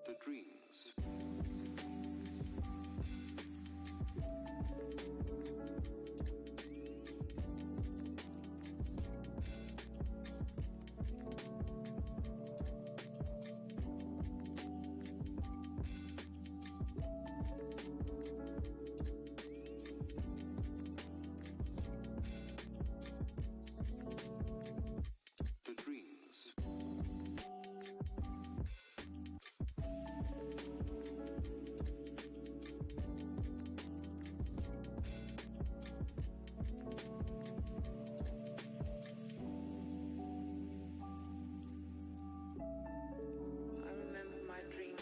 The dreams. The dreams. I remember my dreams.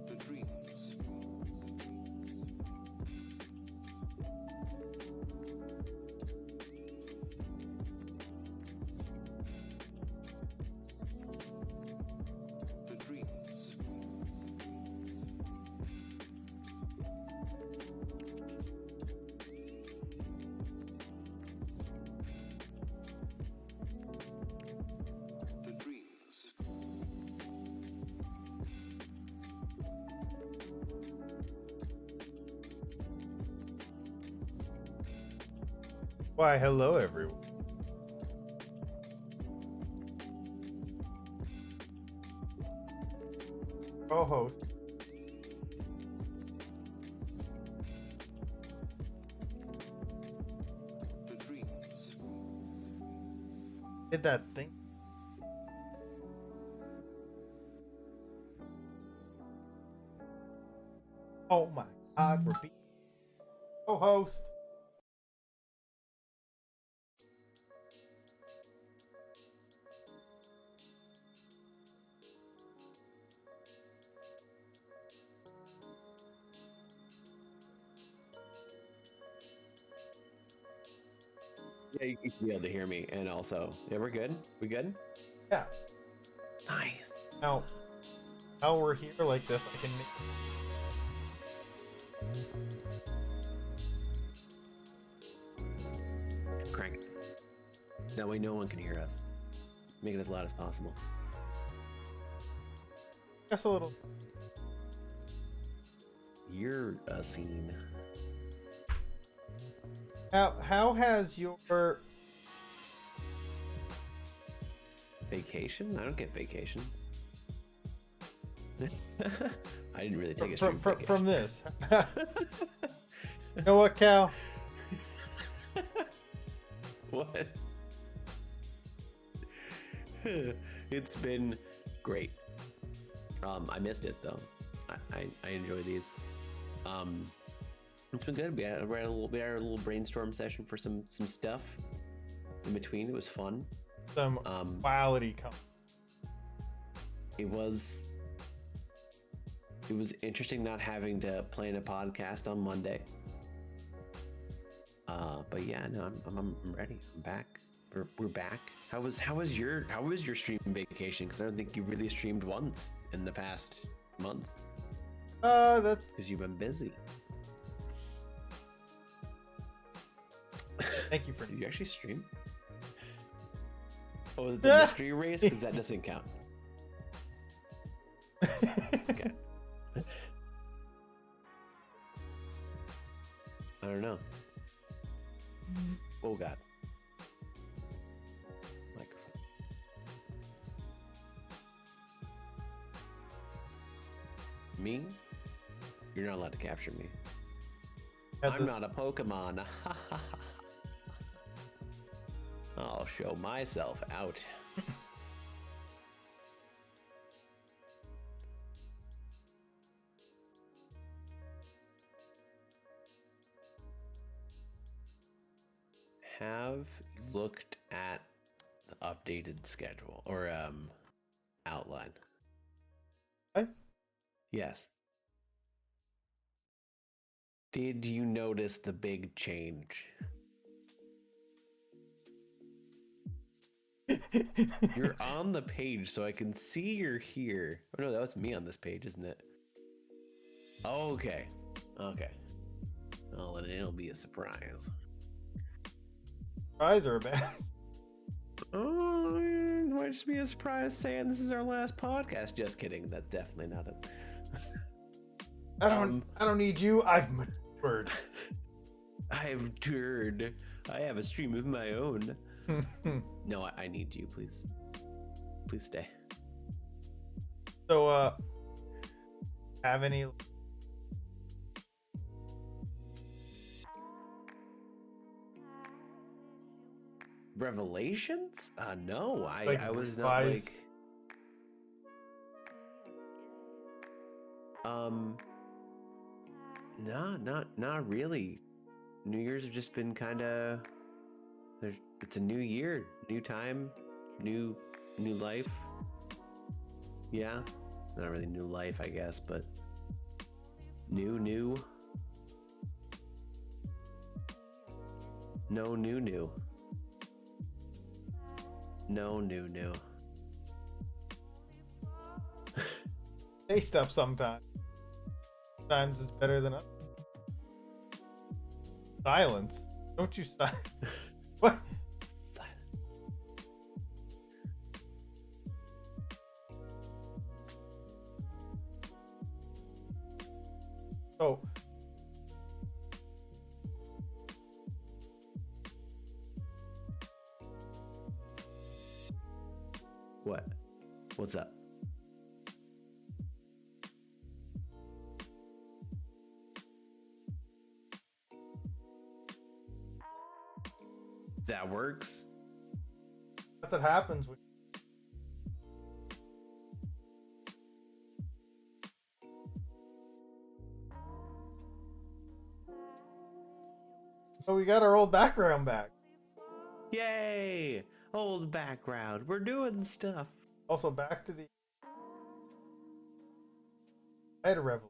The dreams. The dreams. The dreams. Why, hello everyone. Co-host. The dreams. Did that thing. Oh my god, we're being co-host. Yeah, you should be able to hear me, and also, yeah, we're good. We good? Yeah. Nice. Now we're here like this, I can Crank it. That way, no one can hear us. Make it as loud as possible. guess a little. You're a scene. How has your Vacation? I don't get vacation. I didn't really take a stream vacation. from this? You know what, Cal? What? It's been great. I missed it though. I enjoy these. It's been good. We had a little brainstorm session for some stuff in between. It was fun. Some quality come. It was interesting not having to plan a podcast on Monday. But yeah, no, I'm ready. I'm back. We're back. How was your stream vacation? Because I don't think you really streamed once in the past month. That's Because you've been busy. thank you for Did you actually stream? Oh, was it the mystery race? Because that doesn't count. Okay. I don't know. Oh god. Microphone. Me? You're not allowed to capture me. I'm not a Pokemon. I'll show myself out. Have you looked at the updated schedule or outline? What? Yes. Did you notice the big change? You're on the page, so I can see you're here. Oh no, that was me on this page, isn't it? Okay. Okay. Oh, and it'll be a surprise. Surprise or a bad? Oh, it might just be a surprise saying this is our last podcast. Just kidding. That's definitely not it. I don't need you. I've matured. I've matured. I have a stream of my own. No, I need you, please. Please stay. So, have any Revelations? No, Like, I was not revised- like. No, not really. New Year's have just been kind of. It's a new year, new time, new life. Yeah, not really new life, I guess, but new. No new. No new. say stuff sometimes? Sometimes it's better than others. Silence. Don't you stop. What? Oh. What? What's up? That works. That's what happens when Oh, we got our old background back. Yay! Old background. We're doing stuff. Also back to the I had a revolution.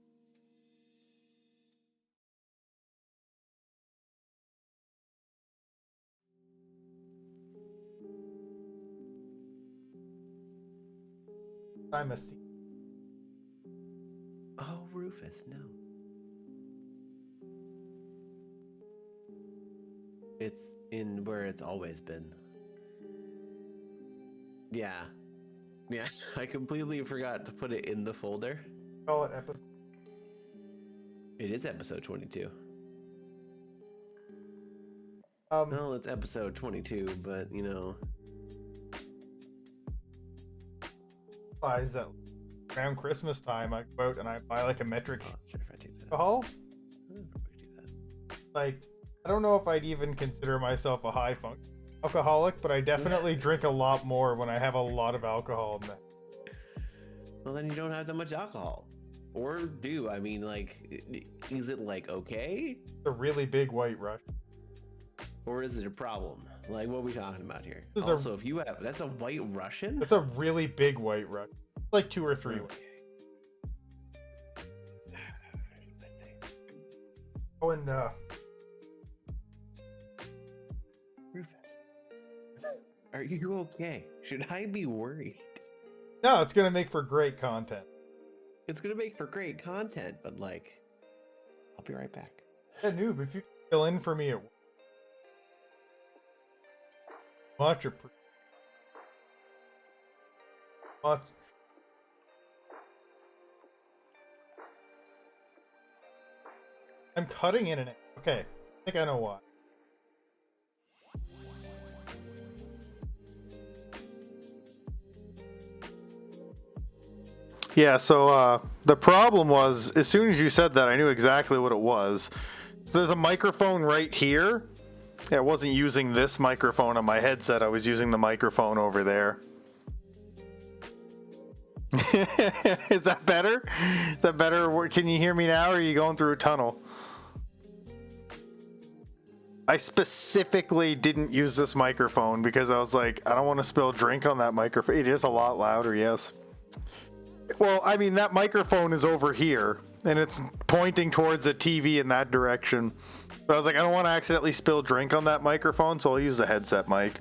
I'm a C. Oh, Rufus, no. It's in where it's always been. Yeah. Yeah, I completely forgot to put it in the folder. Call it episode. It is episode 22. Um, Well, it's episode 22, but you know. realize that around Christmas time I go out and I buy like a metric Oh, sorry if I take that. alcohol. I don't know if I do that. Like, I don't know if I'd even consider myself a high funk alcoholic, but I definitely drink a lot more when I have a lot of alcohol in that. Well, then you don't have that much alcohol. Or do. I mean, like, is it like okay? It's a really big white rush. Or is it a problem? Like, what are we talking about here? This is a- Also, if you have, that's a white Russian? It's a really big white rush. It's like 2 or 3. Okay. Oh, and Rufus, are you okay? Should I be worried? no, it's gonna make for great content. It's gonna make for great content, but like, I'll be right back. Yeah, noob, if you can fill in for me at work. Much appreciated. Much. I'm cutting in and out. Okay, I think I know why. Yeah, so the problem was, as soon as you said that, I knew exactly what it was. So there's a microphone right here. Yeah, I wasn't using this microphone on my headset. I was using the microphone over there. Is that better? Is that better? Can you hear me now, or are you going through a tunnel? I specifically didn't use this microphone because I was like, I don't want to spill drink on that microphone. It is a lot louder, yes. Well, I mean, that microphone is over here, and it's pointing towards a TV in that direction. But I was like, I don't want to accidentally spill drink on that microphone, so I'll use the headset mic.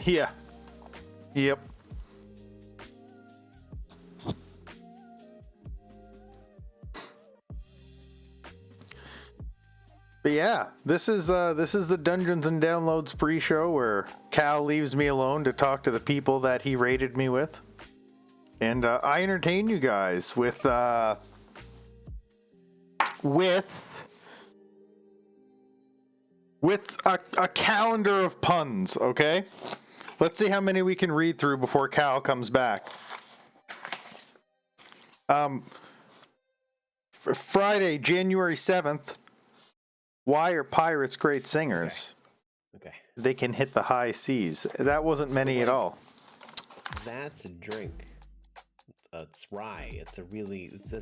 Yeah. Yep. But yeah, this is the Dungeons and Downloads pre-show where Cal leaves me alone to talk to the people that he raided me with, and I entertain you guys with a calendar of puns. Okay, let's see how many we can read through before Cal comes back. Friday, January 7th. Why are pirates great singers? Okay. They can hit the high seas. That wasn't many at all. That's a drink. It's rye. It's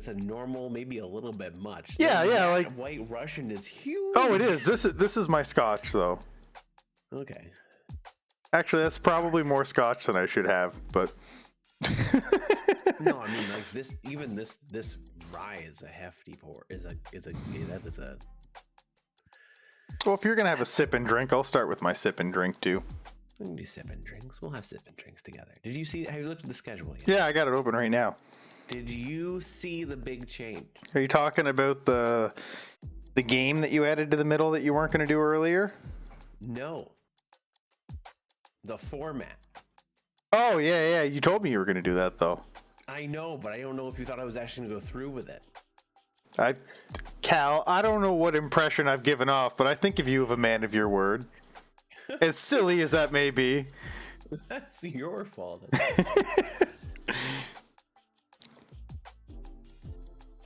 a normal, maybe a little bit much. Yeah, That like White Russian is huge. oh, it is. This is my scotch though. Okay. Actually, that's probably more scotch than I should have, but No, I mean like this. Even this rye is a hefty pour. That is a. well, if you're gonna have a sip and drink, I'll start with my sip and drink too. We can do sip and drinks. We'll have sip and drinks together. Have you looked at the schedule yet? Yeah, I got it open right now. Did you see the big change? Are you talking about the game that you added to the middle that you weren't gonna do earlier? No. The format. Oh yeah. You told me you were gonna do that though. I know, but I don't know if you thought I was actually gonna go through with it. Cal, I don't know what impression I've given off, but I think of you as a man of your word. As silly as that may be. That's your fault. I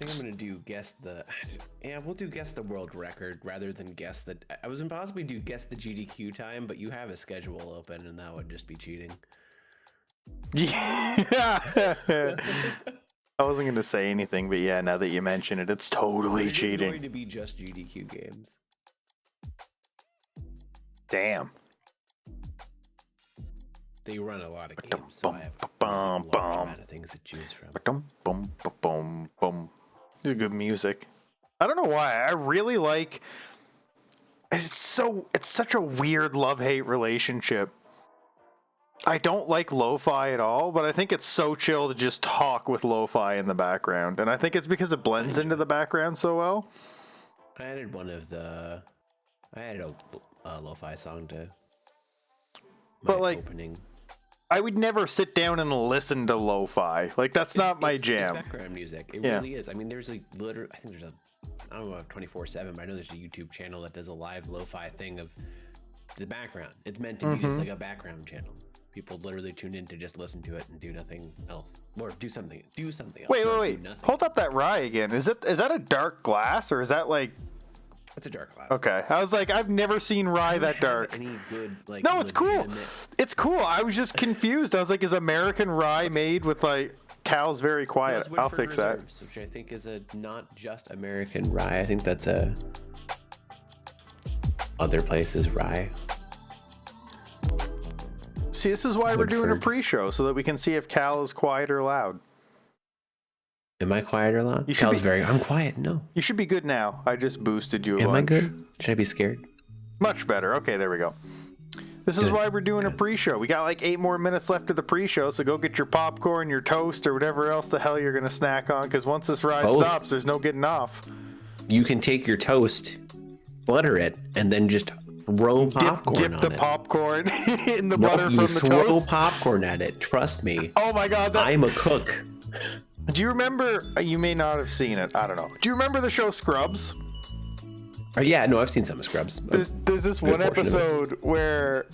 think I'm gonna do guess the. Yeah, we'll do guess the world record rather than guess the. I was gonna possibly do guess the GDQ time, but you have a schedule open, and that would just be cheating. Yeah. I wasn't going to say anything, but yeah, now that you mention it, it's totally It's cheating. going to be just GDQ games. Damn. They run a lot of games, so I have a Bum, large bum. amount of things to choose from. Bum, bum, bum, bum. This is good music. I don't know why. I really like. It's such a weird love-hate relationship. I don't like lo-fi at all, but I think it's so chill to just talk with lo-fi in the background, and I think it's because it blends into the background so well. I added a lo-fi song to my But, like, opening. I would never sit down and listen to lo-fi. Like, that's not my It's jam. background music. It Yeah. really is. I mean, there's like literally, I think there's I don't know about 24/7, but I know there's a YouTube channel that does a live lo-fi thing of the background. It's meant to be just like a background channel. People literally tune in to just listen to it and do nothing else, or do something else. Wait. not do nothing. Hold up that rye again. Is that a dark glass, or is that like... It's a dark glass. Okay. I was like, I've never seen rye that dark. Any good like? No, it's cool. legitimate- It's cool. I was just confused. I was like, is American rye made with like... Cal's very No, quiet. it's I'll Woodford fix that. Reserves, which I think is a not just American rye. I think that's a other places rye. See, this is why we're doing a Woodford. pre-show, so that we can see if Cal is quiet or loud. Am I quiet or loud? You should Cal's be- I'm quiet. No. You should be good now. I just boosted you a Am I bunch. good? Should I be scared? Much better. Okay, there we go. This is Good. why we're doing a pre-show. We got like 8 more minutes left of the pre-show, so go get your popcorn, your toast, or whatever else the hell you're gonna snack on, because once this ride Both. stops, there's no getting off. You can take your toast, butter it, and then just throw popcorn Dip on the it. popcorn in the No, butter you from the throw toast. popcorn at it. Trust me. Oh my god, that... I'm a cook. Do you remember... You may not have seen it. I don't know. Do you remember the show Scrubs? Yeah, no, I've seen some of Scrubs. There's this Good one portion of it. episode where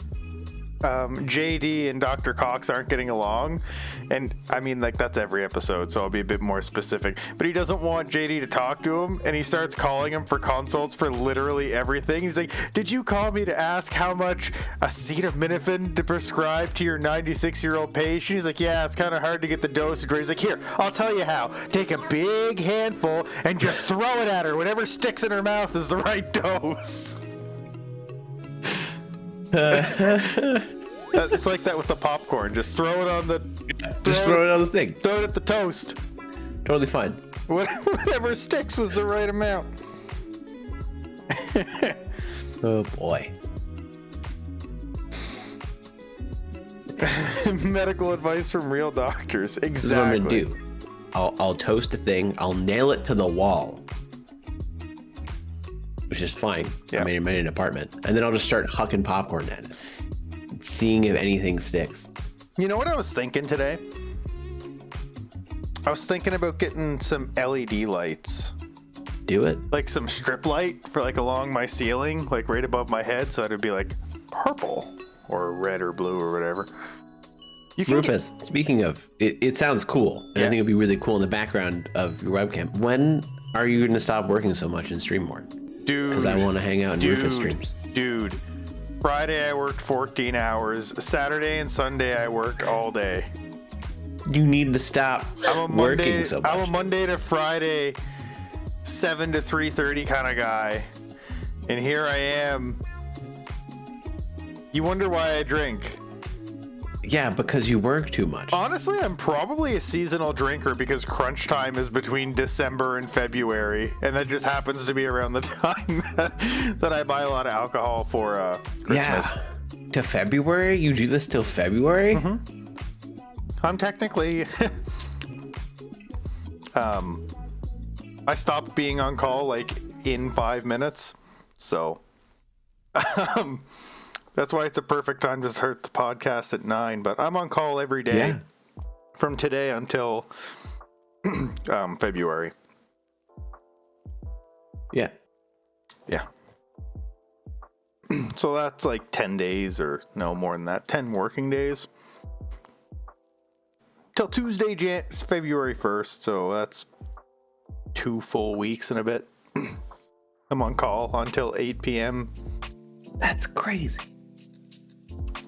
JD and Dr. Cox aren't getting along, and I mean, like, that's every episode, so I'll be a bit more specific, but he doesn't want JD to talk to him, and he starts calling him for consults for literally everything. He's like, did you call me to ask how much acetaminophen to prescribe to your 96-year-old patient? He's like, yeah, it's kind of hard to get the dosage right. He's like, here, I'll tell you how. Take a big handful and just throw it at her. Whatever sticks in her mouth is the right dose. It's like that with the popcorn. Just throw it on the. Just throw it on the thing. Throw it at the toast. Totally fine. Whatever sticks was the right amount. Oh boy. Medical advice from real doctors. Exactly. This is what I'm gonna do. I'll toast a thing. I'll nail it to the wall, which is fine. Yeah. I mean, I'm in an apartment, and then I'll just start hucking popcorn at it, seeing if anything sticks. You know what I was thinking today? I was thinking about getting some LED lights. Do it. Like some strip light for like along my ceiling, like right above my head, so it'd be like purple or red or blue or whatever. You can Rufus, speaking of, it sounds cool, and Yeah. I think it'd be really cool in the background of your webcam. When are you going to stop working so much and stream more? dude, Because I want to hang out in Rufus streams. Dude, Friday I worked 14 hours. Saturday and Sunday I worked all day. You need to stop I'm a working Monday, so much. I'm a Monday to Friday 7 to 3:30 kind of guy. And here I am. You wonder why I drink. Yeah, because you work too much. Honestly, I'm probably a seasonal drinker because crunch time is between December and February, and that just happens to be around the time that I buy a lot of alcohol for Christmas. Yeah. To February? You do this till February? Mm-hmm. I'm technically I stopped being on call like in 5 minutes, so that's why it's a perfect time to start the podcast at 9. But I'm on call every day Yeah. from today until February. Yeah. Yeah. So that's like 10 days or no more than that. 10 working days. Till Tuesday, February 1st. So that's 2 full weeks and a bit. I'm on call until 8 p.m. That's crazy.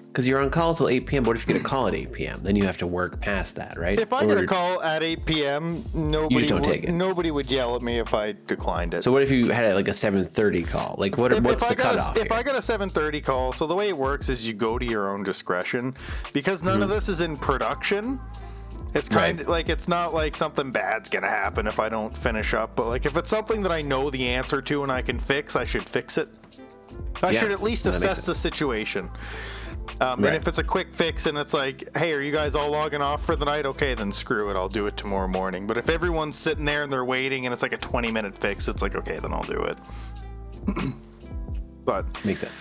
Because you're on call till 8 p.m. What if you get a call at 8 p.m.? Then you have to work past that, right? If I get a call at 8 p.m., nobody don't take it. nobody would yell at me if I declined it. So what if you had like a 7:30 call? Like what's the cutoff If here? I got a 7:30 call, so the way it works is you go to your own discretion because none of this is in production. It's kind of like it's not like something bad's gonna happen if I don't finish up, but like if it's something that I know the answer to and I can fix, I should fix it. I Yeah, should at least that makes assess the situation. And Right. if it's a quick fix and it's like, hey, are you guys all logging off for the night? Okay, then screw it. I'll do it tomorrow morning. But if everyone's sitting there and they're waiting and it's like a 20-minute fix, it's like, okay, then I'll do it. But Makes sense.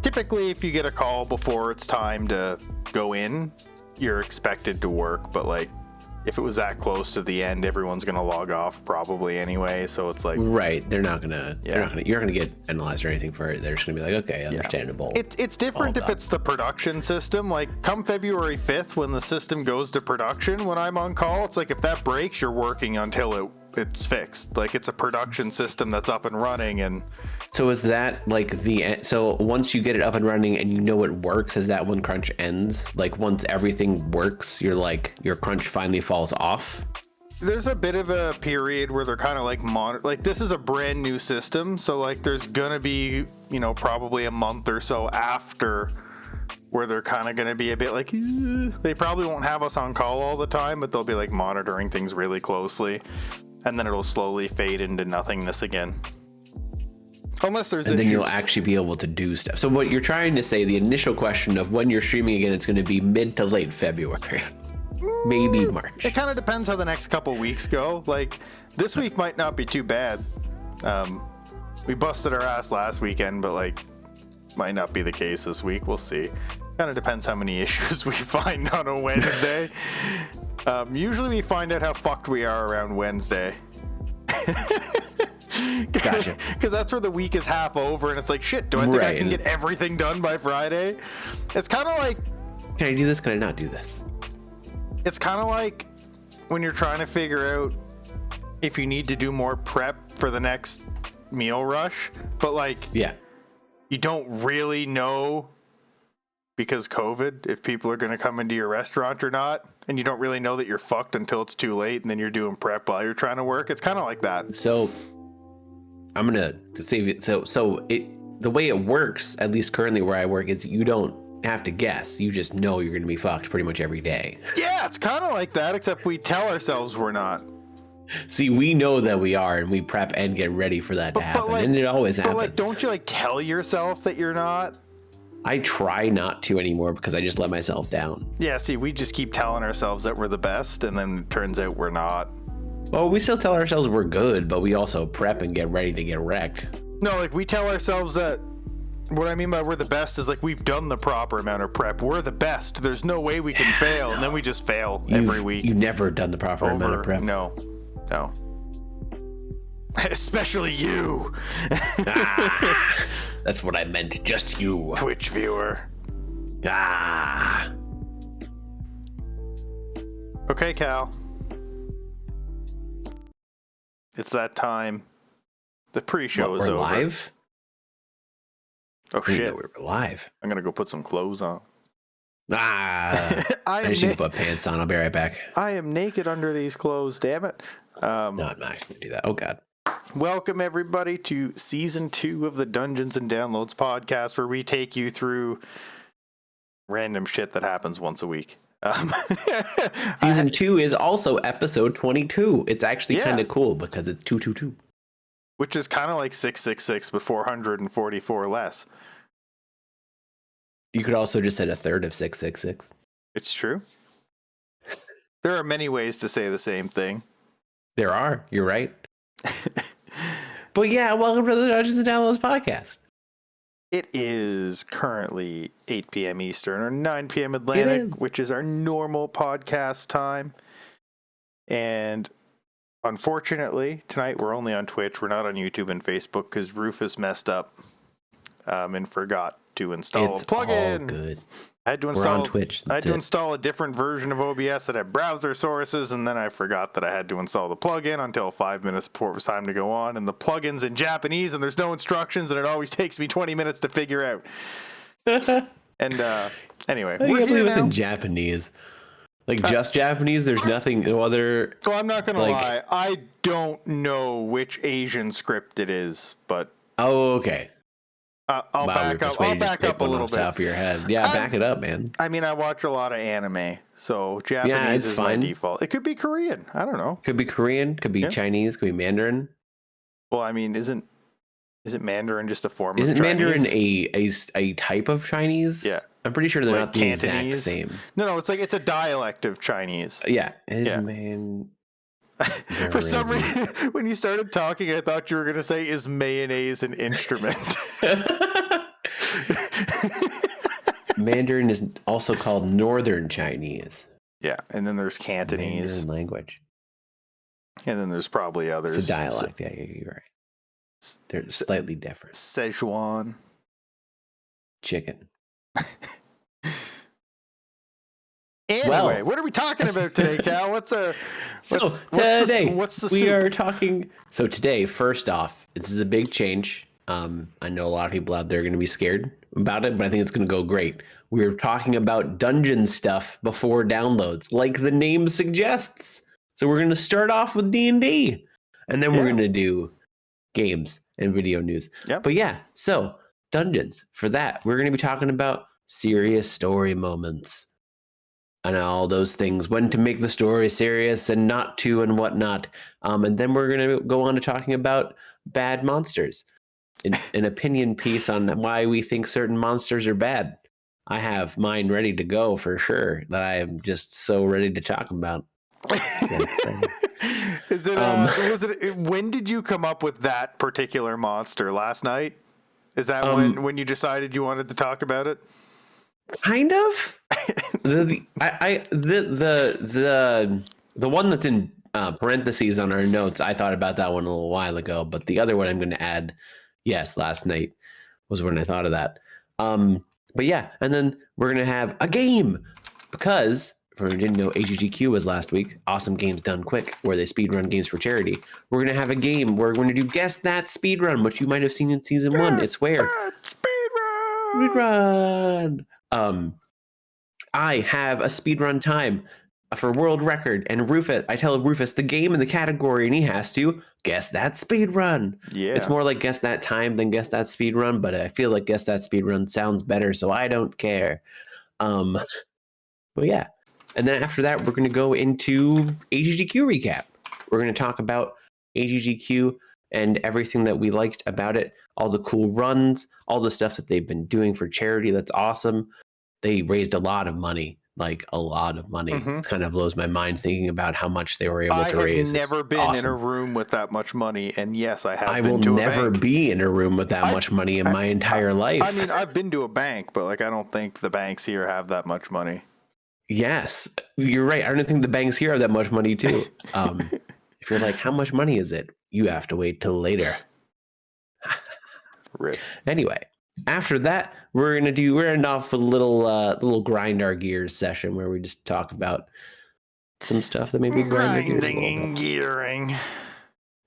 typically, if you get a call before it's time to go in, you're expected to work. But like, if it was that close to the end, everyone's gonna log off probably anyway. So it's like, Right. They're not gonna Yeah. you're not gonna get analyzed or anything for it. They're just gonna be like, okay, understandable. it's different All if done. it's the production system. Like come February 5th, when the system goes to production, when I'm on call, it's like if that breaks, you're working until it's fixed. Like it's a production system that's up and running, and So is that like so once you get it up and running and you know it works, is that when crunch ends? Like once everything works, you're like your crunch finally falls off? there's a bit of a period where they're kind of like like this is a brand new system, so like there's gonna be, you know, probably a month or so after where they're kind of gonna be a bit like they probably won't have us on call all the time, but they'll be like monitoring things really closely, and then it'll slowly fade into nothingness again, unless there's And then issues. you'll actually be able to do stuff. So what you're trying to say, the initial question of when you're streaming again, it's going to be mid to late February, maybe March. It kind of depends how the next couple weeks go. Like this week might not be too bad. We busted our ass last weekend, but like might not be the case this week. We'll see. Kind of depends how many issues we find on a Wednesday. Usually we find out how fucked we are around Wednesday. Gotcha. Because that's where the week is half over and it's like, shit, do I think I Right. can get everything done by Friday? It's kind of like Can I do this? Can I not do this? it's kind of like when you're trying to figure out if you need to do more prep for the next meal rush, but like Yeah. you don't really know because COVID if people are going to come into your restaurant or not, and you don't really know that you're fucked until it's too late, and then you're doing prep while you're trying to work. It's kind of like that. So I'm gonna save it. So the way it works, at least currently where I work, is you don't have to guess. You just know you're gonna be fucked pretty much every day. Yeah, it's kind of like that, except we tell ourselves we're not. See, we know that we are, and we prep and get ready for that to happen, and it always But happens. like, don't you like tell yourself that you're not? I try not to anymore because I just let myself down. Yeah, see, we just keep telling ourselves that we're the best, and then it turns out we're not. Well, we still tell ourselves we're good, but we also prep and get ready to get wrecked. No, like, we tell ourselves that. What I mean by we're the best is like we've done the proper amount of prep. We're the best. There's no way we can fail, and then we just fail every week. You've never done the proper amount of prep. No. Especially you. That's what I meant. Just you. Twitch viewer. Ah. Okay, Cal. It's that time. The pre-show What, is we're over. live? Oh I didn't shit! know we were live. I'm gonna go put some clothes on. Ah. I just need to put pants on. I'll be right back. I am naked under these clothes. Damn it! No, I'm not going to do that. Oh God. Welcome everybody to season 2 of the Dungeons and Downloads podcast, where we take you through random shit that happens once a week. Season 2 is also episode 22. It's actually Yeah. kind of cool because it's 222. Which is kind of like 666, but 444 less. You could also just say a third of 666. It's true. There are many ways to say the same thing. There are. You're right. But yeah, welcome to the Dungeons and Downloads podcast. It is currently 8 p.m. Eastern or 9 p.m. Atlantic, is. which is our normal podcast time. And unfortunately, tonight we're only on Twitch. We're not on YouTube and Facebook because Rufus messed up and forgot to install It's a plugin. all good. I had to We're install. on Twitch. I had That's to it. install a different version of OBS that had browser sources, and then I forgot that I had to install the plugin until 5 minutes before it was time to go on. And the plugin's in Japanese, and there's no instructions, and it always takes me 20 minutes to figure out. And anyway, I we're can't here believe it's now. in Japanese. Like just Japanese. There's nothing. No other. Well, I'm not gonna like- lie. I don't know which Asian script it is, but Oh, okay. I'll Wow, back Rufus, up. way I'll to just back pick up a one little off the top bit. of your head. Yeah, back it up, man. I mean, I watch a lot of anime, so Japanese it's is my fine. default. It could be Korean. I don't know. Could be Korean. Could be Yeah. Chinese. Could be Mandarin. Well, I mean, isn't Mandarin just a form Isn't of Chinese? Mandarin a type of Chinese? Yeah. I'm pretty sure they're Like not the Cantonese? exact same. No, it's a dialect of Chinese. Yeah, it is Yeah. man. For some reason, when you started talking, I thought you were going to say, is mayonnaise an instrument? Mandarin is also called Northern Chinese. Yeah, and then there's Cantonese, Mandarin language. and then there's probably others. It's a dialect. Yeah, you're right. They're slightly different. Szechuan. Chicken. Anyway, Well. what are we talking about today, Cal? What's Today the we soup? are talking. So today, first off, this is a big change. I know a lot of people out there are going to be scared about it, but I think it's going to go great. We're talking about dungeon stuff before downloads, like the name suggests. So we're going to start off with D&D, and then we're Yeah. going to do games and video news. Yep. But yeah, so dungeons. For that, we're going to be talking about serious story moments and all those things, when to make the story serious and not to, and whatnot. And then we're going to go on to talking about bad monsters, an opinion piece on why we think certain monsters are bad. I have mine ready to go for sure, that I am just so ready to talk about. Is it? Was it? When did you come up with that particular monster? Last night? Is that when you decided you wanted to talk about it? Kind of. The one that's in parentheses on our notes, I thought about that one a little while ago, but the other one I'm going to add, yes, last night was when I thought of that. But yeah, and then we're going to have a game, because for who didn't know, AGGQ was last week. Awesome Games Done Quick, where they speedrun games for charity. We're going to have a game where we're going to do Guess That Speedrun, which you might have seen in season 1. It's where Speedrun. speedrun. I have a speedrun time for world record, and I tell Rufus the game and the category, and he has to guess that speedrun. Yeah. It's more like guess that time than guess that speedrun, but I feel like guess that speedrun sounds better, so I don't care. But yeah. And then after that, we're going to go into AGGQ recap. We're going to talk about AGGQ and everything that we liked about it, all the cool runs, all the stuff that they've been doing for charity. That's awesome. They raised a lot of money, like a lot of money. Mhm. It kind of blows my mind thinking about how much they were able I to have raise. never It's been in awesome. a room with that much money, and yes, I have I been will to a never bank. be in a room with that much money in my entire life. I mean, I've been to a bank, but like I don't think the banks here have that much money. Yes, you're right. I don't think the banks here have that much money too. If you're like, how much money is it? You have to wait till later. Rip. Anyway, after that, we're gonna end off with a little grind our gears session where we just talk about some stuff that maybe grind our gears a Grinding little bit. and gearing.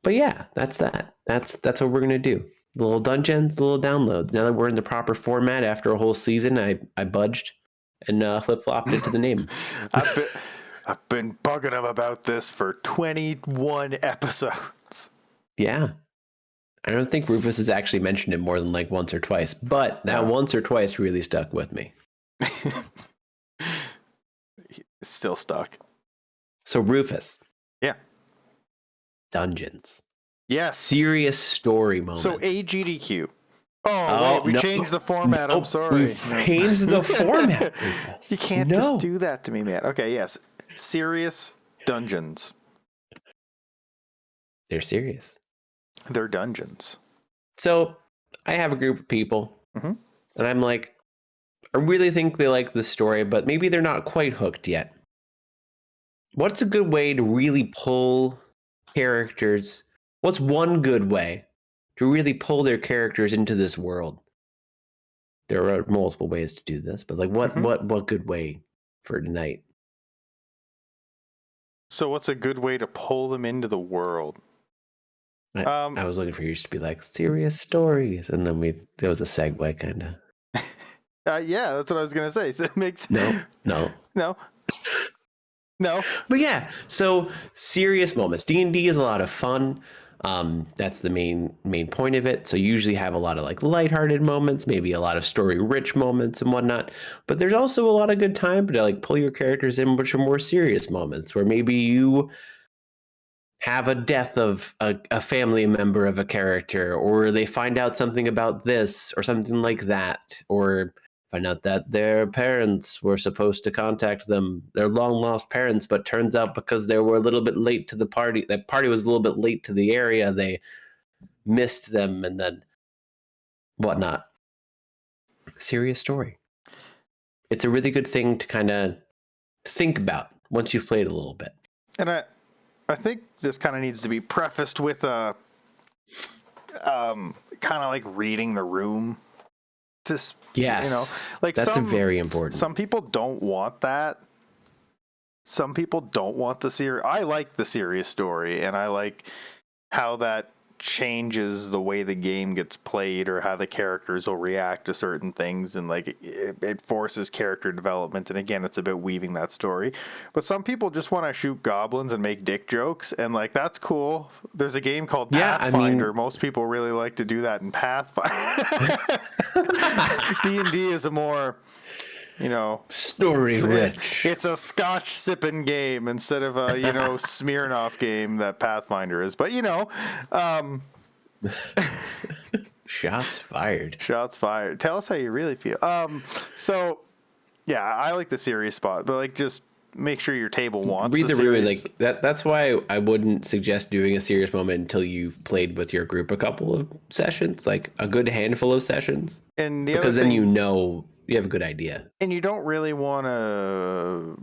But yeah, that's that. That's what we're gonna do. Little dungeons, little downloads. Now that we're in the proper format after a whole season, I budged and flip flopped it to the name. I've been bugging him about this for 21 episodes. Yeah. I don't think Rufus has actually mentioned it more than like once or twice, but that once or twice really stuck with me. Still stuck. So Rufus. Yeah. Dungeons. Yes. Serious story moments. So AGDQ. Oh, wait, we no. changed the format. I'm Nope, sorry. We've changed the format. Rufus. You can't No. just do that to me, man. Okay, yes. Serious dungeons. They're serious. They're dungeons. So I have a group of people, Mhm. and I'm like, I really think they like the story, but maybe they're not quite hooked yet. What's a good way to really pull characters? What's one good way to really pull their characters into this world? There are multiple ways to do this, but like, what good way for tonight? So what's a good way to pull them into the world? I was looking for you to be like serious stories, and then there was a segue, kind of. Yeah, that's what I was gonna say. So it makes No. no. But yeah, so serious moments. D&D is a lot of fun. That's the main point of it. So you usually have a lot of like lighthearted moments, maybe a lot of story-rich moments and whatnot. But there's also a lot of good time to like pull your characters in, which are more serious moments where maybe you have a death of a family member of a character, or they find out something about this or something like that, or find out that their parents were supposed to contact them, their long lost parents, but turns out because they were a little bit late to the party, that party was a little bit late to the area, they missed them, and then whatnot. Serious story. It's a really good thing to kind of think about once you've played a little bit. And I think this kind of needs to be prefaced with a kind of like reading the room. Just Yes, you know, like that's very important. Some people don't want that. Some people don't want the serious. I like the serious story, and I like how that changes the way the game gets played, or how the characters will react to certain things, and like it forces character development. And again, it's about weaving that story. But some people just want to shoot goblins and make dick jokes, and like that's cool. There's a game called Pathfinder. Most people really like to do that in Pathfinder. D&D is a more, story rich. It's a scotch sipping game instead of a, Smirnoff game that Pathfinder is. But, Shots fired. Shots fired. Tell us how you really feel. So, yeah, I like the serious spot, but like just make sure your table wants read the serious. room like that. That's why I wouldn't suggest doing a serious moment until you've played with your group a couple of sessions, like a good handful of sessions, And the because other then thing, you have a good idea. and you don't really want to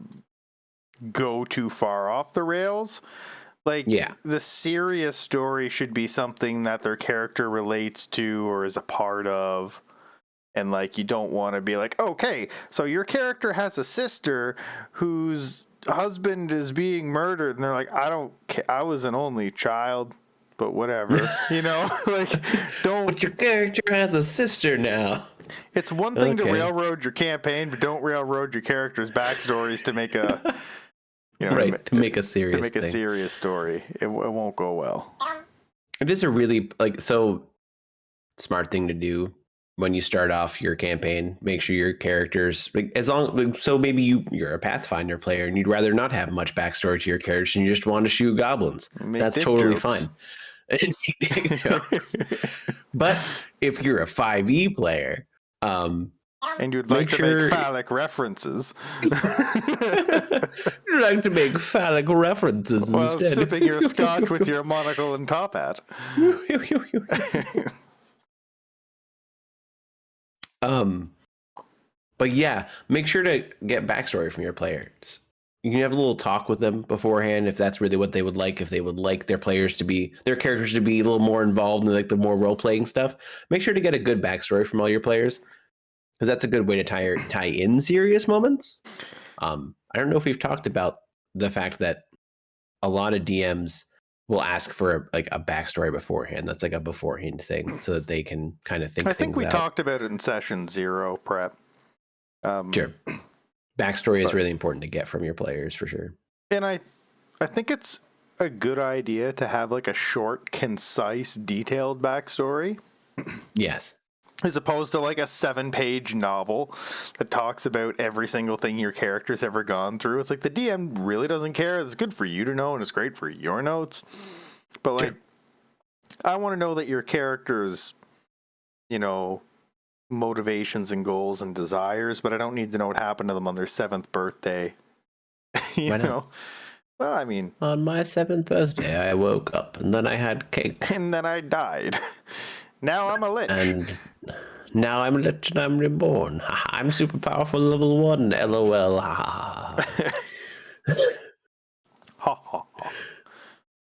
go too far off the rails. Like, Yeah. the serious story should be something that their character relates to or is a part of. And, like, you don't want to be like, okay, so your character has a sister whose husband is being murdered. And they're like, I was an only child, but whatever. Like, don't. But your character has a sister now. It's one thing to Okay. railroad your campaign, but don't railroad your characters' backstories to make a... Right, to make a serious thing. serious story. It won't go well. It is a really smart thing to do when you start off your campaign. Make sure your characters, so maybe you're a Pathfinder player and you'd rather not have much backstory to your characters and you just want to shoot goblins. Make That's dick totally jokes. fine. and make jokes. But if you're a 5e player, And you'd Make like to sure- make phallic references. you'd like to make phallic references While instead. sipping your scotch with your monocle and top hat. But yeah, make sure to get backstory from your players. You can have a little talk with them beforehand if that's really what they would like. If they would like their characters to be a little more involved in like the more role playing stuff. Make sure to get a good backstory from all your players, because that's a good way to tie in serious moments. I don't know if we've talked about the fact that a lot of DMs will ask for a backstory beforehand. That's like a beforehand thing, so that they can kind of think. I think we out. talked about it in session 0 prep. Sure. Backstory is but- really important to get from your players for sure. And I think it's a good idea to have like a short, concise, detailed backstory, Yes. as opposed to like a 7-page novel that talks about every single thing your character's ever gone through. It's like the DM really doesn't care. It's good for you to know and it's great for your notes. But like, Sure. I want to know that your character's, motivations and goals and desires, but I don't need to know what happened to them on their 7th birthday. you Why not? know? Well, I mean, On my 7th birthday, I woke up and then I had cake. and then I died. Now I'm a lich. And now I'm lich and I'm reborn. I'm super powerful level 1. LOL. Ha ha ha.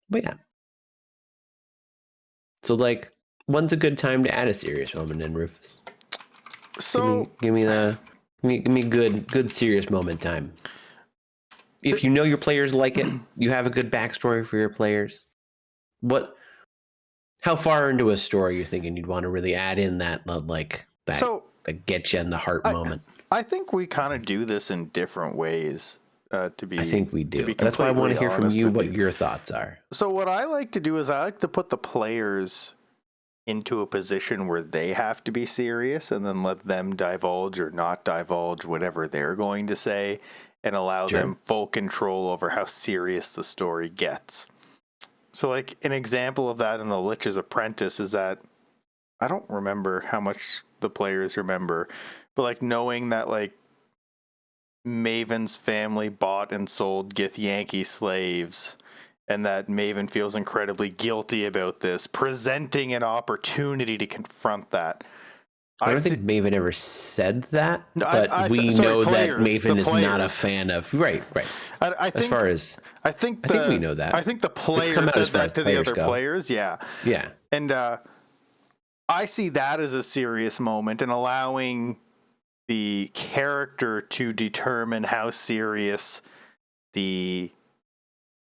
But yeah. So like, when's a good time to add a serious moment in, Rufus? So give me good serious moment time. If you know your players like it, you have a good backstory for your players. How far into a story you thinking you'd want to really add in that that get you in the heart moment? I think we kind of do this in different ways. I think we do. be That's why I want to hear from completely you honest what with your thoughts are. So what I like to do is I like to put the players into a position where they have to be serious, and then let them divulge or not divulge whatever they're going to say, and allow Sure. them full control over how serious the story gets. So like an example of that in The Lich's Apprentice is that I don't remember how much the players remember, but like knowing that like Maven's family bought and sold Githyanki slaves, and that Maven feels incredibly guilty about this, presenting an opportunity to confront that. I don't think Maven ever said that, No, but we sorry, know players, that Maven the is not a players. fan of. Right. I As think, far as I think we know that. I think the come players out as said far that as to the players other go. players, yeah. yeah, And I see that as a serious moment, and allowing the character to determine how serious the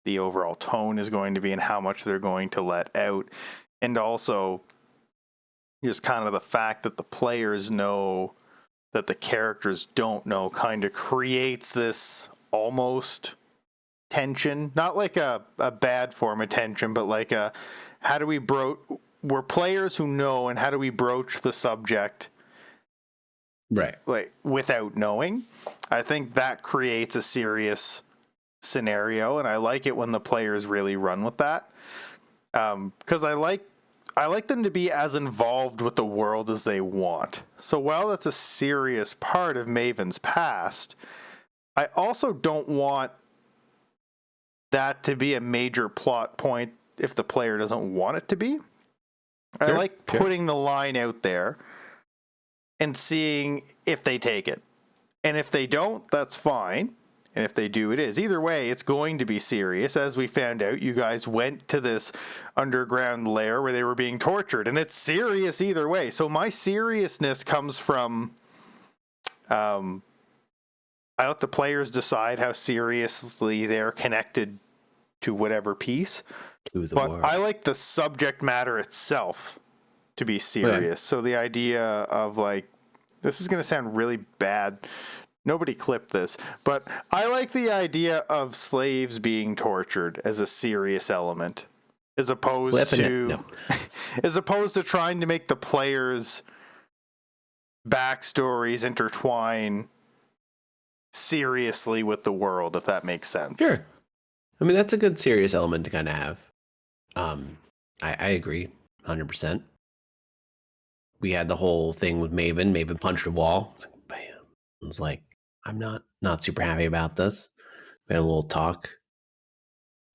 overall tone is going to be and how much they're going to let out. And also just kind of the fact that the players know that the characters don't know kind of creates this almost tension, not like a bad form of tension, but like a how do we we're players who know, and how do we broach the subject right. like without knowing. I think that creates a serious scenario, and I like it when the players really run with that, because I like them to be as involved with the world as they want. So while that's a serious part of Maven's past, I also don't want that to be a major plot point if the player doesn't want it to be. I Sure, like sure. putting the line out there and seeing if they take it. And if they don't, that's fine. And if they do, it is. Either way, it's going to be serious. As we found out, you guys went to this underground lair where they were being tortured, and it's serious either way. So my seriousness comes from I let the players decide how seriously they're connected to whatever piece. To the But world. I like the subject matter itself to be serious. So the idea of like, this is going to sound really bad. Nobody clipped this, but I like the idea of slaves being tortured as a serious element, as opposed Flipping it. to No. as opposed to trying to make the players' backstories intertwine seriously with the world, if that makes sense. Sure. I mean, that's a good serious element to kind of have. I agree, 100%. We had the whole thing with Maven. Maven punched a wall. It's like, bam. I was like, I'm not super happy about this. We had a little talk.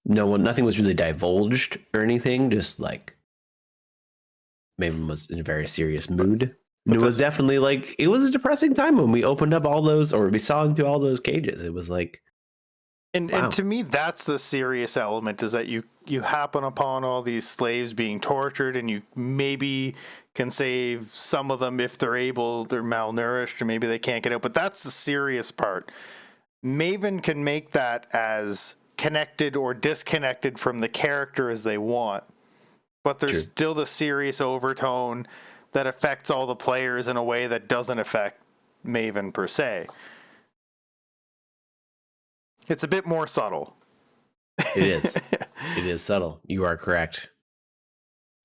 Nothing was really divulged or anything. Just like Maven was in a very serious mood. And it was definitely like, it was a depressing time when we opened up all those, or we saw into all those cages. It was like, And to me, that's the serious element, is that you happen upon all these slaves being tortured, and you maybe can save some of them if they're malnourished, or maybe they can't get out. But that's the serious part. Maven can make that as connected or disconnected from the character as they want, but there's still the serious overtone that affects all the players in a way that doesn't affect Maven per se. It's a bit more subtle. It is. It is subtle. You are correct.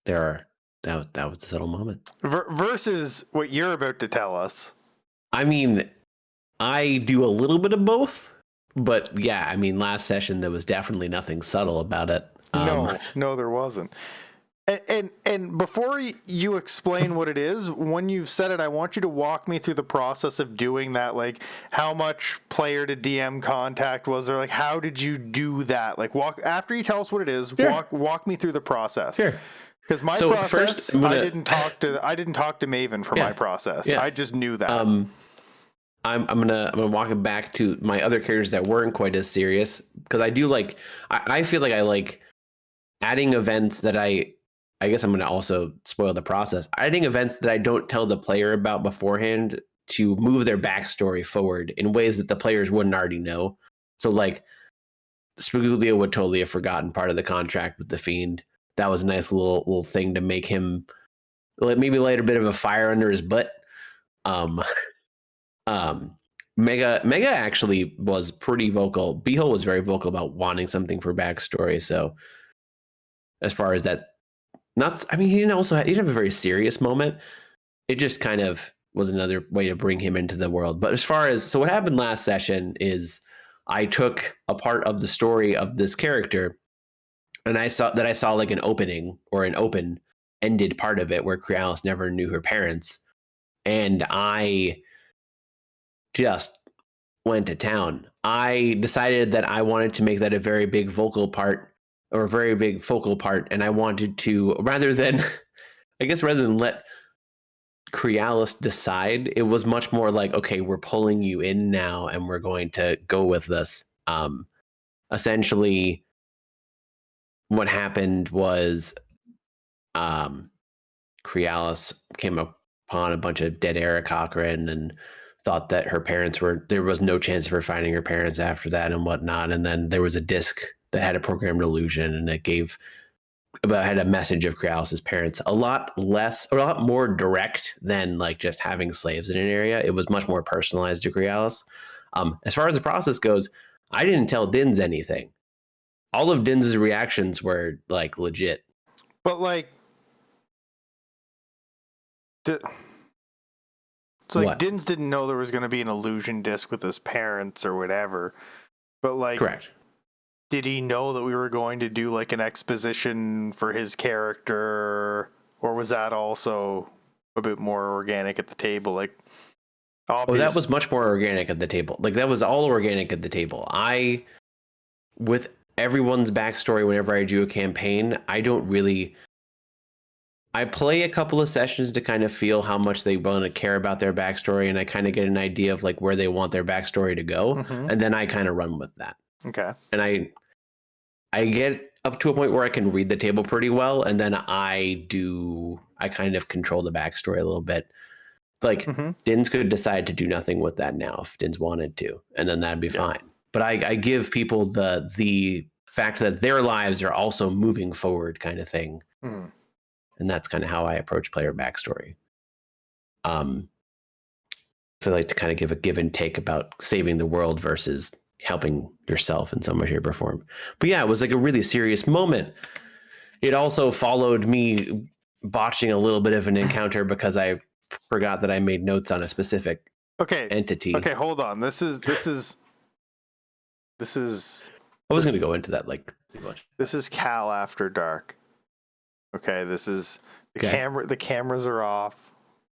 That was the subtle moment. Versus what you're about to tell us. I mean, I do a little bit of both, but yeah, I mean, last session there was definitely nothing subtle about it. No, there wasn't. And before you explain what it is, when you've said it, I want you to walk me through the process of doing that. Like, how much player to DM contact was there? Like, how did you do that? Like, after you tell us what it is, walk me through the process. Sure. Because my process, I didn't talk to Maven for my process. Yeah. I just knew that. I'm gonna walk it back to my other characters that weren't quite as serious, because I do like, I feel like I like adding events that I guess I'm going to also spoil the process. Adding events that I don't tell the player about beforehand to move their backstory forward in ways that the players wouldn't already know. So like Spigulio would totally have forgotten part of the contract with the Fiend. That was a nice little thing to make him maybe light a bit of a fire under his butt. Mega actually was pretty vocal. Beehole was very vocal about wanting something for backstory. So as far as that, he didn't have a very serious moment. It just kind of was another way to bring him into the world. But so what happened last session is I took a part of the story of this character, and I saw like an opening or an open-ended part of it where Crialis never knew her parents. And I just went to town. I decided that I wanted to make that a very big focal part, and I wanted to, rather than let Crialis decide, it was much more like, okay, we're pulling you in now and we're going to go with this. Essentially what happened was Crialis came upon a bunch of dead Eric Cochran and thought that there was no chance of her finding her parents after that and whatnot. And then there was a disc that had a programmed illusion, and it had a message of Crialis' parents, a lot more direct than like just having slaves in an area. It was much more personalized to Crialis. As far as the process goes, I didn't tell Dins anything. All of Dins' reactions were like legit. But like, Dins didn't know there was going to be an illusion disc with his parents or whatever. But like, correct. Did he know that we were going to do like an exposition for his character, or was that also a bit more organic at the table? Like, that was much more organic at the table. Like, that was all organic at the table. With everyone's backstory, whenever I do a campaign, I play a couple of sessions to kind of feel how much they want to care about their backstory, and I kind of get an idea of like where they want their backstory to go, and then I kind of run with that. Okay. And I get up to a point where I can read the table pretty well, and then I kind of control the backstory a little bit. Like, Dins could decide to do nothing with that now if Dins wanted to, and then that'd be fine. But I give people the fact that their lives are also moving forward kind of thing. And that's kind of how I approach player backstory. So I like to kind of give a give and take about saving the world versus helping yourself in some way, shape, or form. But yeah, it was like a really serious moment. It also followed me botching a little bit of an encounter because I forgot that I made notes on a specific entity. Okay, hold on. This is I was going to go into that like too much. This is Cal After Dark. Okay, this is the Okay. camera. The cameras are off.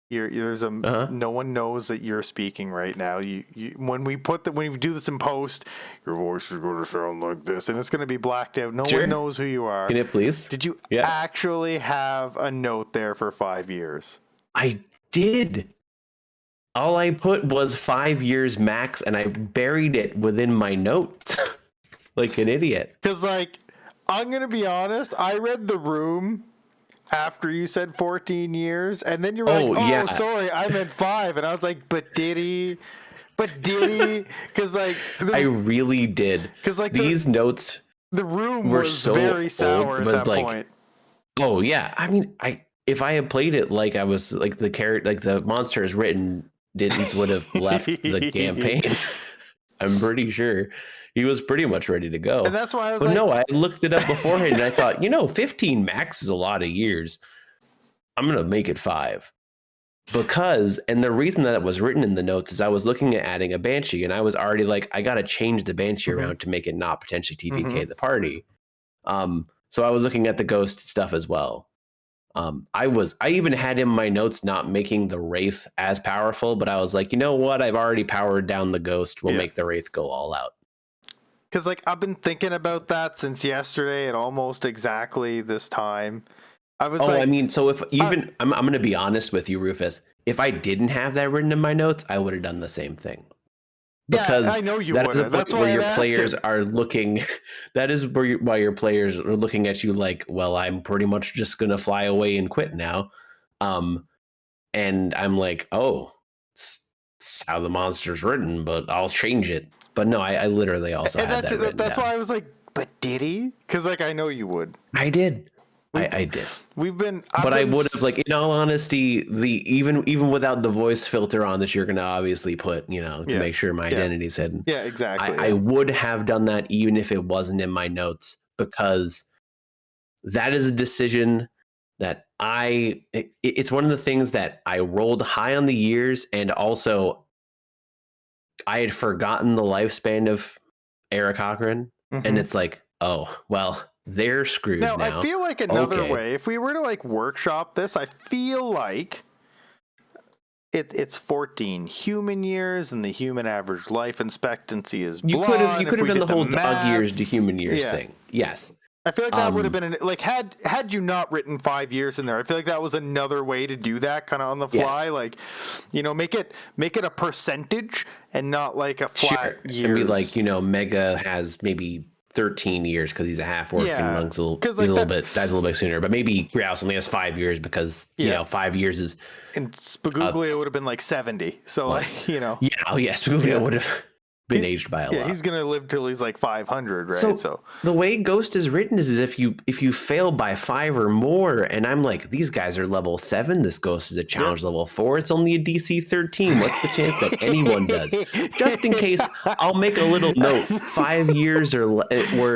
There's a Uh-huh. no one knows that you're speaking right now. When we do this in post, your voice is going to sound like this, and it's going to be blacked out. No Sure. one knows who you are. Can it please? Did you Yeah. actually have a note there for 5 years? I did. All I put was 5 years max, and I buried it within my notes like an idiot. Because, like, I'm going to be honest, I read The Room after you said 14 years, and then you were Oh, like, oh, yeah. sorry, I meant 5. And I was like, but did he? Because, like, I really did. 'cause, like, These notes the Room were was so very sour old, at was that like- point. Oh yeah, I mean, if I had played it like I was like the character, like the monster is written, Diddens would have left the campaign. I'm pretty sure he was pretty much ready to go. And that's why I was But like, no, I looked it up beforehand and I thought, 15 max is a lot of years. I'm gonna make it 5 because, and the reason that it was written in the notes is I was looking at adding a banshee and I was already like, I gotta change the banshee Mhm. around to make it not potentially TPK the party. So I was looking at the ghost stuff as well. I even had in my notes not making the wraith as powerful, but I was like, you know what? I've already powered down the ghost. We'll Yeah. make the wraith go all out. because, like, I've been thinking about that since yesterday at almost exactly this time. I was like, I mean, so if even I'm going to be honest with you, Rufus. If I didn't have that written in my notes, I would have done the same thing. Yeah, Because I know you that is a would've. point That's where why your I'm players asking. are looking. That is why your players are looking at you like, well, I'm pretty much just going to fly away and quit now. And I'm like, oh, it's how the monster's written, but I'll change it. But no, I literally also and had that's that written that's down. why I was like, but did he? Because, like, I know you would. I did. I did. We've been, But I would have, like, in all honesty, even without the voice filter on that you're going to obviously put, to Yeah. make sure my Yeah. identity's hidden. yeah, exactly. I would have done that even if it wasn't in my notes, because that is a decision that it's one of the things that I rolled high on the years, and also I had forgotten the lifespan of Eric Cochran, and Mhm. it's like, oh, well, they're screwed Now, now. I feel like another Okay. way, if we were to, like, workshop this, I feel like it's 14 human years, and the human average life expectancy is You blonde. could have done the whole dog math. years to human years Yeah. thing. Yes. I feel like that would have Um, been like had you not written 5 years in there. I feel like that was another way to do that, kind of on the fly. Yes. Like, make it a percentage and not like a flat years. And be like, Mega has maybe 13 years because he's a half orc Yeah, and Monk's a 'cause, little like, bit dies a little bit sooner. But maybe Griaus only has 5 years because Yeah. 5 years is and Spaguglia would have been like 70. So like, yeah. Oh yeah, Spaguglia Yeah. would have been aged by a yeah, lot. he's gonna live till he's like 500, right? So, the way Ghost is written is if you fail by 5 or more, and I'm like, these guys are level 7. This Ghost is a challenge level 4. It's only a DC 13. What's the chance that anyone does? Just in case, I'll make a little note: 5 years or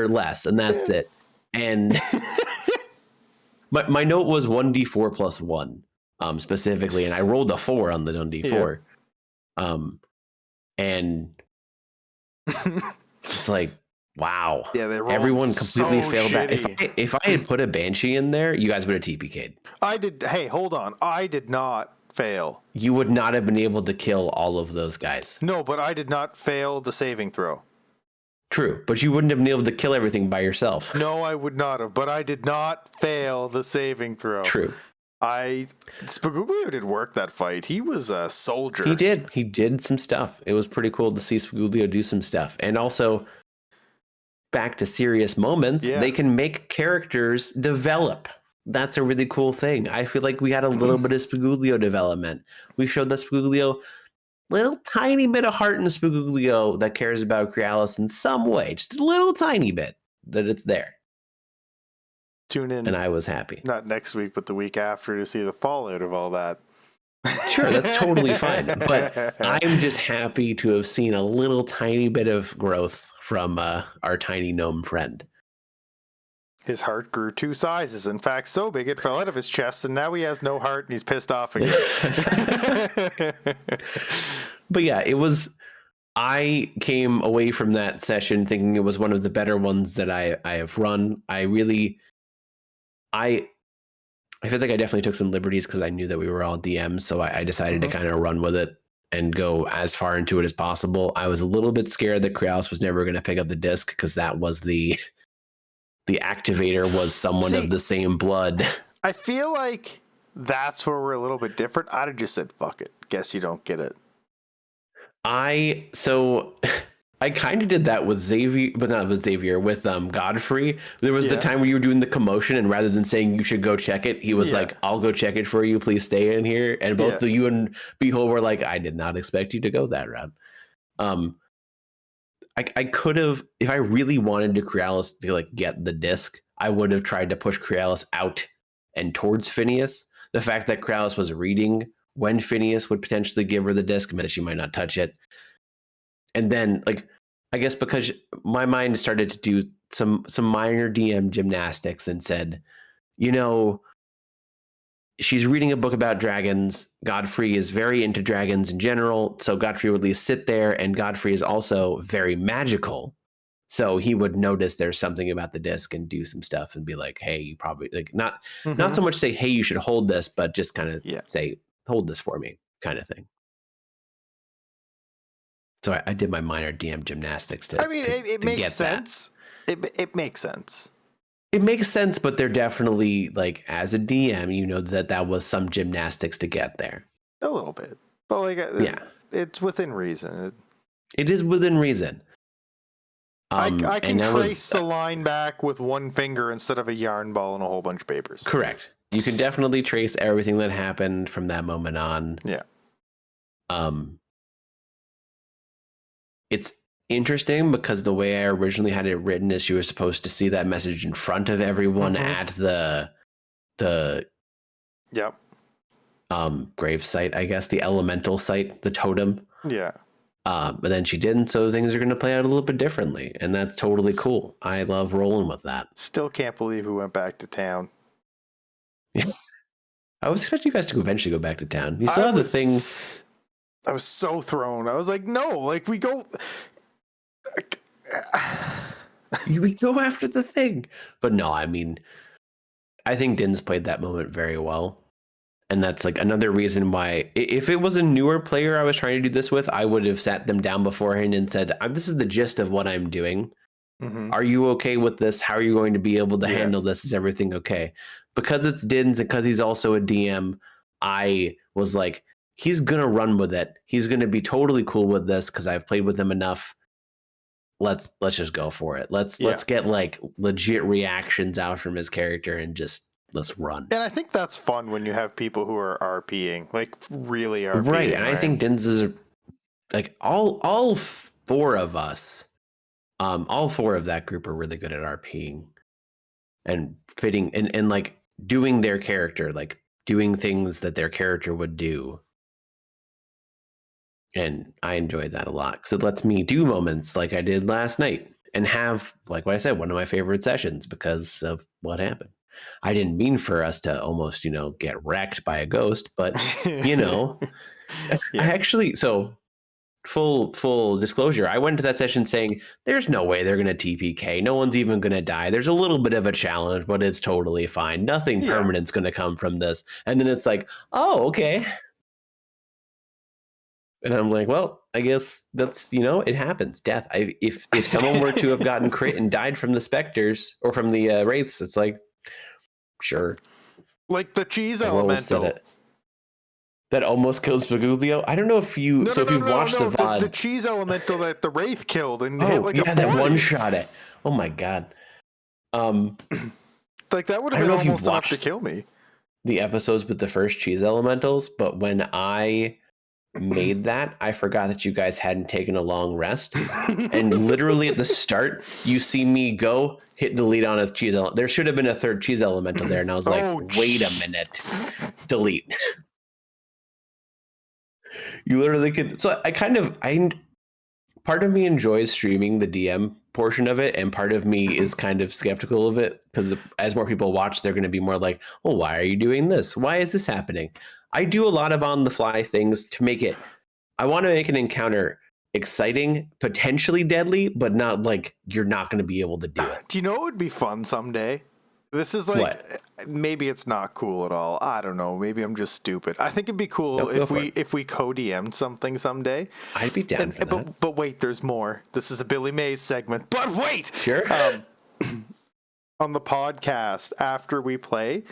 less, and that's it. And my note was 1d4 plus 1, specifically, and I rolled a 4 on the 1d4. And it's like, wow. Yeah, they rolled Everyone completely so failed that. shitty. If I had put a Banshee in there, you guys would have TPK'd. I did. Hey, hold on. I did not fail. You would not have been able to kill all of those guys. No, but I did not fail the saving throw. True, but you wouldn't have been able to kill everything by yourself. No, I would not have. But I did not fail the saving throw. True. Spaguglio did work that fight. He was a soldier. He did. He did some stuff. It was pretty cool to see Spaguglio do some stuff. And also, back to serious moments, Yeah. they can make characters develop. That's a really cool thing. I feel like we had a little bit of Spaguglio development. We showed that Spaguglio, little tiny bit of heart in Spaguglio that cares about Crealis in some way, just a little tiny bit that it's there. Tune in. And I was happy. Not next week, but the week after to see the fallout of all that. Sure, that's totally fine. But I'm just happy to have seen a little tiny bit of growth from our tiny gnome friend. His heart grew 2 sizes. In fact, so big it fell out of his chest, and now he has no heart and he's pissed off again. But yeah, I came away from that session thinking it was one of the better ones that I have run. I I feel like I definitely took some liberties because I knew that we were all DMs, so I decided to kind of run with it and go as far into it as possible. I was a little bit scared that Krialis was never going to pick up the disc because that was the activator was someone of the same blood. I feel like that's where we're a little bit different. I'd have just said, fuck it. Guess you don't get it. I kind of did that with Xavier, but not with Xavier, with Godfrey. There was the time where you were doing the commotion, and rather than saying you should go check it, he was like, I'll go check it for you. Please stay in here. And both of you and Behold were like, I did not expect you to go that route. I could have, if I really wanted to Krialis to like get the disc, I would have tried to push Krialis out and towards Phineas. The fact that Krialis was reading when Phineas would potentially give her the disc meant that she might not touch it. And then, like, I guess because my mind started to do some minor DM gymnastics and said, you know, she's reading a book about dragons. Godfrey is very into dragons in general. So Godfrey would at least sit there. And Godfrey is also very magical. So he would notice there's something about the disc and do some stuff and be like, hey, you probably like not so much say, hey, you should hold this, but just kind of say, hold this for me kind of thing. So I did my minor DM gymnastics to. I mean, it makes sense. It makes sense. It makes sense, but they're definitely like, as a DM, you know that was some gymnastics to get there. A little bit, but like, it's within reason. It is within reason. I can trace the line back with one finger instead of a yarn ball and a whole bunch of papers. Correct. You can definitely trace everything that happened from that moment on. Yeah. It's interesting because the way I originally had it written is she was supposed to see that message in front of everyone at the grave site, I guess, the elemental site, the totem. Yeah. But then she didn't, so things are going to play out a little bit differently, and that's totally cool. I love rolling with that. Still can't believe we went back to town. Yeah. I was expecting you guys to eventually go back to town. You saw the thing. I was so thrown. I was like, no, like we go. We go after the thing. But no, I mean, I think Din's played that moment very well. And that's like another reason why, if it was a newer player I was trying to do this with, I would have sat them down beforehand and said, this is the gist of what I'm doing. Are you okay with this? How are you going to be able to handle this? Is everything okay? Because it's Din's and because he's also a DM, I was like, he's going to run with it. He's going to be totally cool with this because I've played with him enough. Let's just go for it. Let's get like legit reactions out from his character and just let's run. And I think that's fun when you have people who are RPing, like really RPing. Right. And I think Din's is like all four of us, all four of that group are really good at RPing and fitting and like doing their character, like doing things that their character would do. And I enjoy that a lot because it lets me do moments like I did last night and have, like what I said, one of my favorite sessions because of what happened. I didn't mean for us to almost, get wrecked by a ghost, but I actually, so full disclosure, I went to that session saying, there's no way they're going to TPK. No one's even going to die. There's a little bit of a challenge, but it's totally fine. Nothing permanent's going to come from this. And then it's like, oh, okay. And I'm like, well, I guess that's, it happens. Death. If someone were to have gotten crit and died from the specters or from the wraiths, it's like, sure. Like the cheese elemental. That almost kills Bagulio. I don't know if you. If you've watched the VOD, the cheese elemental that the wraith killed and hit like a that one shot it. Oh my god. Like that would have been almost enough to kill me. The episodes with the first cheese elementals, but when I made that, I forgot that you guys hadn't taken a long rest, and literally at the start, you see me go hit delete on a cheese elemental. There should have been a third cheese elemental there, and I was like, wait a minute, delete. You literally could. So part of me enjoys streaming the DM portion of it, and part of me is kind of skeptical of it because as more people watch, they're going to be more like, well, why are you doing this? Why is this happening? I do a lot of on the fly things to make it. I want to make an encounter exciting, potentially deadly, but not like you're not going to be able to do it. Do you know what would be fun someday? This is like What? maybe it's not cool at all. I don't know. Maybe I'm just stupid. I think it'd be cool No, go for it. if we co-DM'd something someday. I'd be down for that. But wait, there's more. This is a Billy Mays segment. But wait, Sure. on the podcast after we play,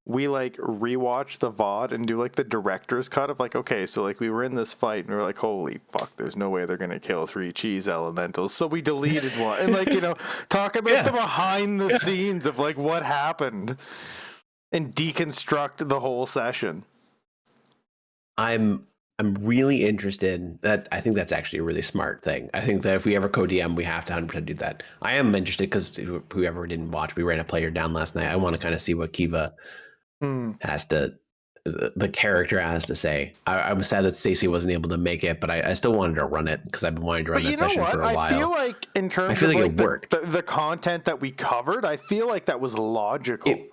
we like rewatch the VOD and do like the director's cut of like, okay, so like we were in this fight and we were like, holy fuck, there's no way they're gonna kill 3 cheese elementals. So we deleted one and like, talk about the behind the scenes of like what happened and deconstruct the whole session. I'm really interested. That I think that's actually a really smart thing. I think that if we ever co-DM, we have to 100% do that. I am interested because whoever didn't watch, we ran a player down last night. I want to kind of see what Kiva has to, the character has to say. I'm sad that Stacey wasn't able to make it, but I still wanted to run it because I've been wanting to run that session for a while. I feel like in terms of like the content that we covered, I feel like that was logical.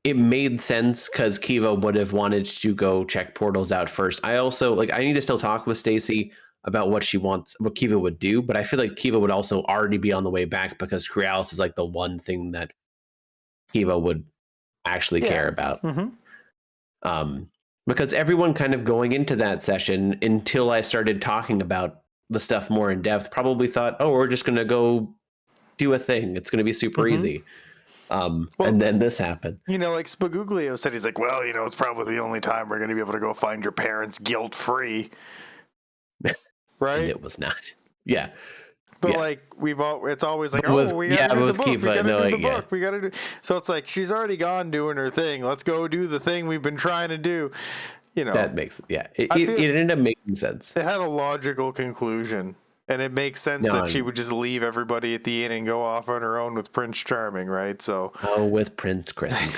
It made sense because Kiva would have wanted to go check portals out first. I also I need to still talk with Stacey about what she wants, what Kiva would do, but I feel like Kiva would also already be on the way back because Crealis is like the one thing that Kiva would actually care about. Because everyone kind of going into that session until I started talking about the stuff more in depth probably thought, oh, we're just going to go do a thing. It's going to be super easy. And then this happened. Like Spaguglio said, he's like, well, it's probably the only time we're going to be able to go find your parents guilt-free. Right? And it was not. Yeah. But like it's always like, we gotta read the book. We gotta do the book. We gotta do. So it's like she's already gone doing her thing. Let's go do the thing we've been trying to do. That makes it ended up making sense. It had a logical conclusion, and it makes sense that she would just leave everybody at the inn and go off on her own with Prince Charming, right? So with Prince Crescent.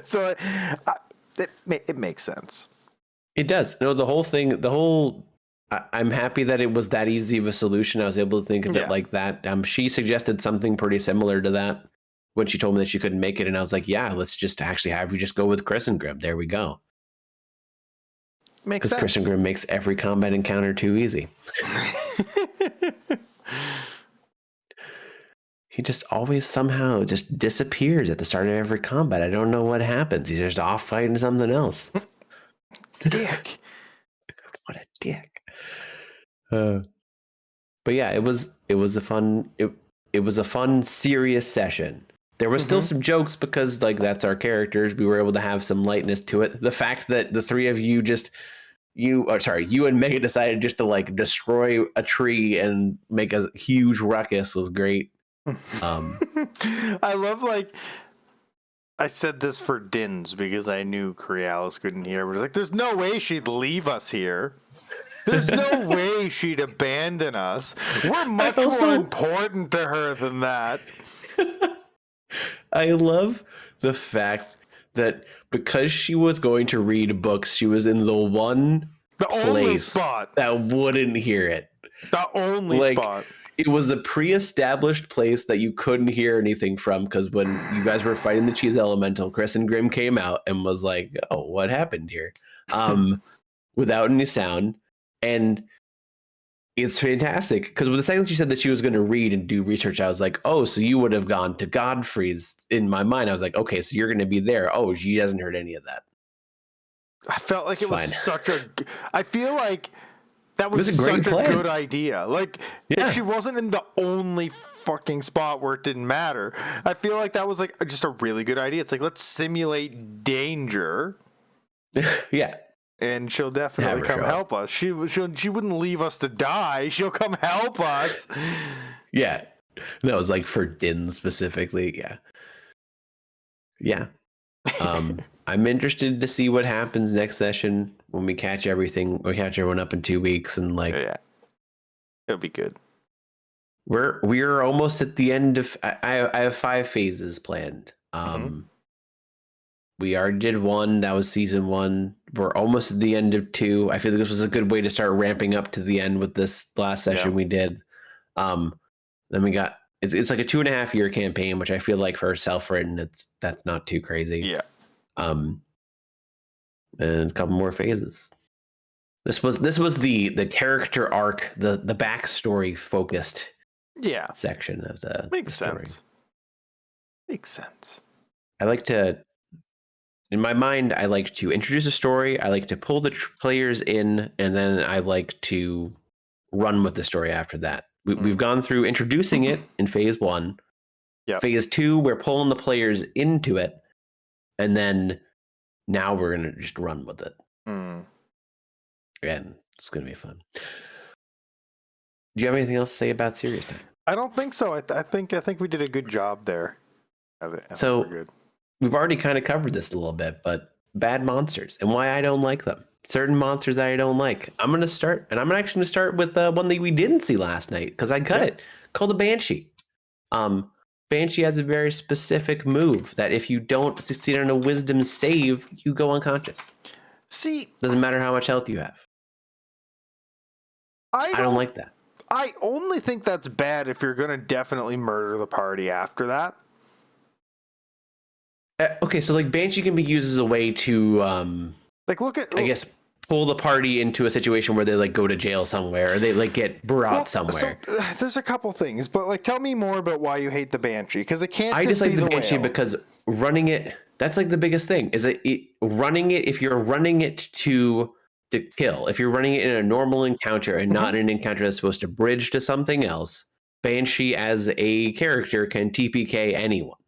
So it makes sense. It does. No, the whole thing. I'm happy that it was that easy of a solution. I was able to think of it like that. She suggested something pretty similar to that when she told me that she couldn't make it. And I was like, yeah, let's just actually have you just go with Chrysangrim. There we go. Makes sense. Because Chrysangrim makes every combat encounter too easy. He just always somehow just disappears at the start of every combat. I don't know what happens. He's just off fighting something else. Dick. What a dick. But yeah, it was a fun serious session. There was still some jokes because that's our characters. We were able to have some lightness to it. The fact that the three of you you and Megan decided just to destroy a tree and make a huge ruckus was great. I love I said this for Dins because I knew Crealis couldn't hear, but it's like, there's no way she'd leave us here. There's no way she'd abandon us. We're much more important to her than that. I love the fact that because she was going to read books, she was in the only spot that wouldn't hear it. The only spot. It was a pre-established place that you couldn't hear anything from because when you guys were fighting the cheese elemental, Chrysangrim came out and was like, oh, what happened here? Without any sound. And it's fantastic because with the second she said that she was going to read and do research, I was like, oh, so you would have gone to Godfrey's. In my mind, I was like, okay, so you're going to be there. Oh, she hasn't heard any of that. I felt like I feel like that was such a good idea. If she wasn't in the only fucking spot where it didn't matter, I feel like that was just a really good idea. It's let's simulate danger. Yeah. And she'll definitely come help us. She wouldn't leave us to die. She'll come help us. Yeah. That was for Din specifically. Yeah. Yeah. I'm interested to see what happens next session when we catch everything. We catch everyone up in 2 weeks and yeah. It'll be good. We're almost at the end of I have 5 phases planned. We already did 1. That was season 1. We're almost at the end of 2. I feel like this was a good way to start ramping up to the end with this last session we did. Then we got it's like a 2.5 year campaign, which I feel like for self-written, that's not too crazy. Yeah. And a couple more phases. This was the character arc, the backstory focused section of the Makes story. sense. Makes sense. I like to, in my mind, I like to introduce a story. I like to pull the players in, and then I like to run with the story after that. We've gone through introducing it in phase 1. Yep. Phase 2, we're pulling the players into it, and then now we're gonna just run with it. And it's gonna be fun. Do you have anything else to say about Serious Time? I don't think so. I think we did a good job there. I think So- we're good. We've already kind of covered this a little bit, but bad monsters and why I don't like them. Certain monsters that I don't like. I'm going to start, and I'm actually going to start with one that we didn't see last night because I cut it, called the Banshee. Banshee has a very specific move that if you don't succeed on a wisdom save, you go unconscious. See, Doesn't matter how much health you have. I I don't like that. I only think that's bad if you're going to definitely murder the party after that. Okay, so like Banshee can be used as a way to, Like, look at... I guess, pull the party into a situation where they like go to jail somewhere or they like get brought Well, somewhere. So, there's a couple things, but like, tell me more about why you hate the Banshee, because it can't I just just like be the the Banshee whale. because running it, that's like the biggest thing, is that running it, if you're running it to kill, if you're running it in a normal encounter and not in an encounter that's supposed to bridge to something else, Banshee as a character can TPK anyone.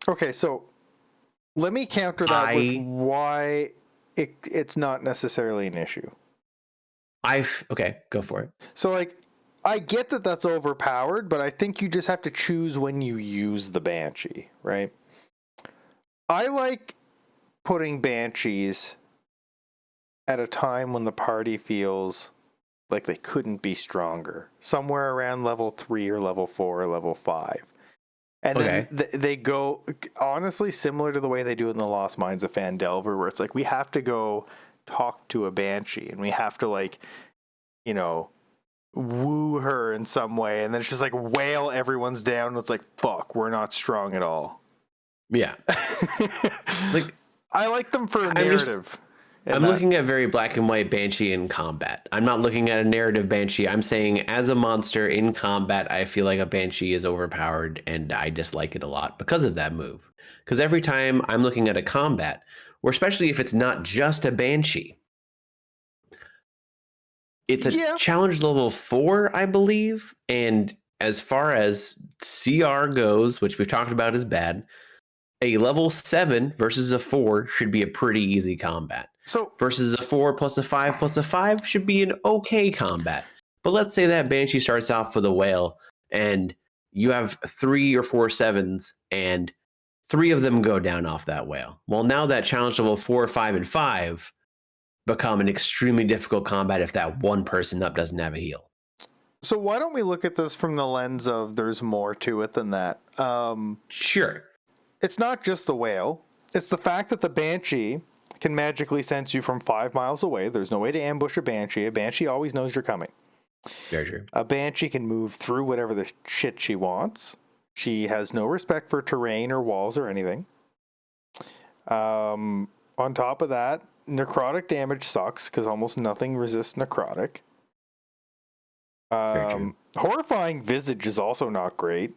Okay, so let me counter that with why it's not necessarily an issue. Okay, go for it. So, like, I get that that's overpowered, but I think you just have to choose when you use the Banshee, right? I like putting Banshees at a time when the party feels like they couldn't be stronger, somewhere around level 3 or level 4 or level 5. And then they go, honestly, similar to the way they do in the Lost Mines of Phandelver, where it's like, we have to go talk to a Banshee and we have to, like, you know, woo her in some way. And then it's just like wail everyone's down. And it's like, fuck, we're not strong at all. Yeah. Like, I like them for a narrative. I'm looking at very black and white Banshee in combat. I'm not looking at a narrative Banshee. I'm saying as a monster in combat, I feel like a Banshee is overpowered and I dislike it a lot because of that move. Because every time I'm looking at a combat, or especially if it's not just a Banshee, it's a challenge level 4, I believe. And as far as CR goes, which we've talked about is bad, a level 7 versus a 4 should be a pretty easy combat. So versus a 4 plus a 5 plus a 5 should be an okay combat. But let's say that Banshee starts off with a whale and you have 3 or 4 7s and 3 of them go down off that whale. Well, now that challenge level 4, 5, and 5 become an extremely difficult combat if that one person up doesn't have a heal. So why don't we look at this from the lens of there's more to it than that? Sure. It's not just the whale. It's the fact that the Banshee can magically sense you from 5 miles away. There's no way to ambush a Banshee. A Banshee always knows you're coming. Very true. A Banshee can move through whatever the shit she wants. She has no respect for terrain or walls or anything. On top of that, necrotic damage sucks because almost nothing resists necrotic. Horrifying Visage is also not great.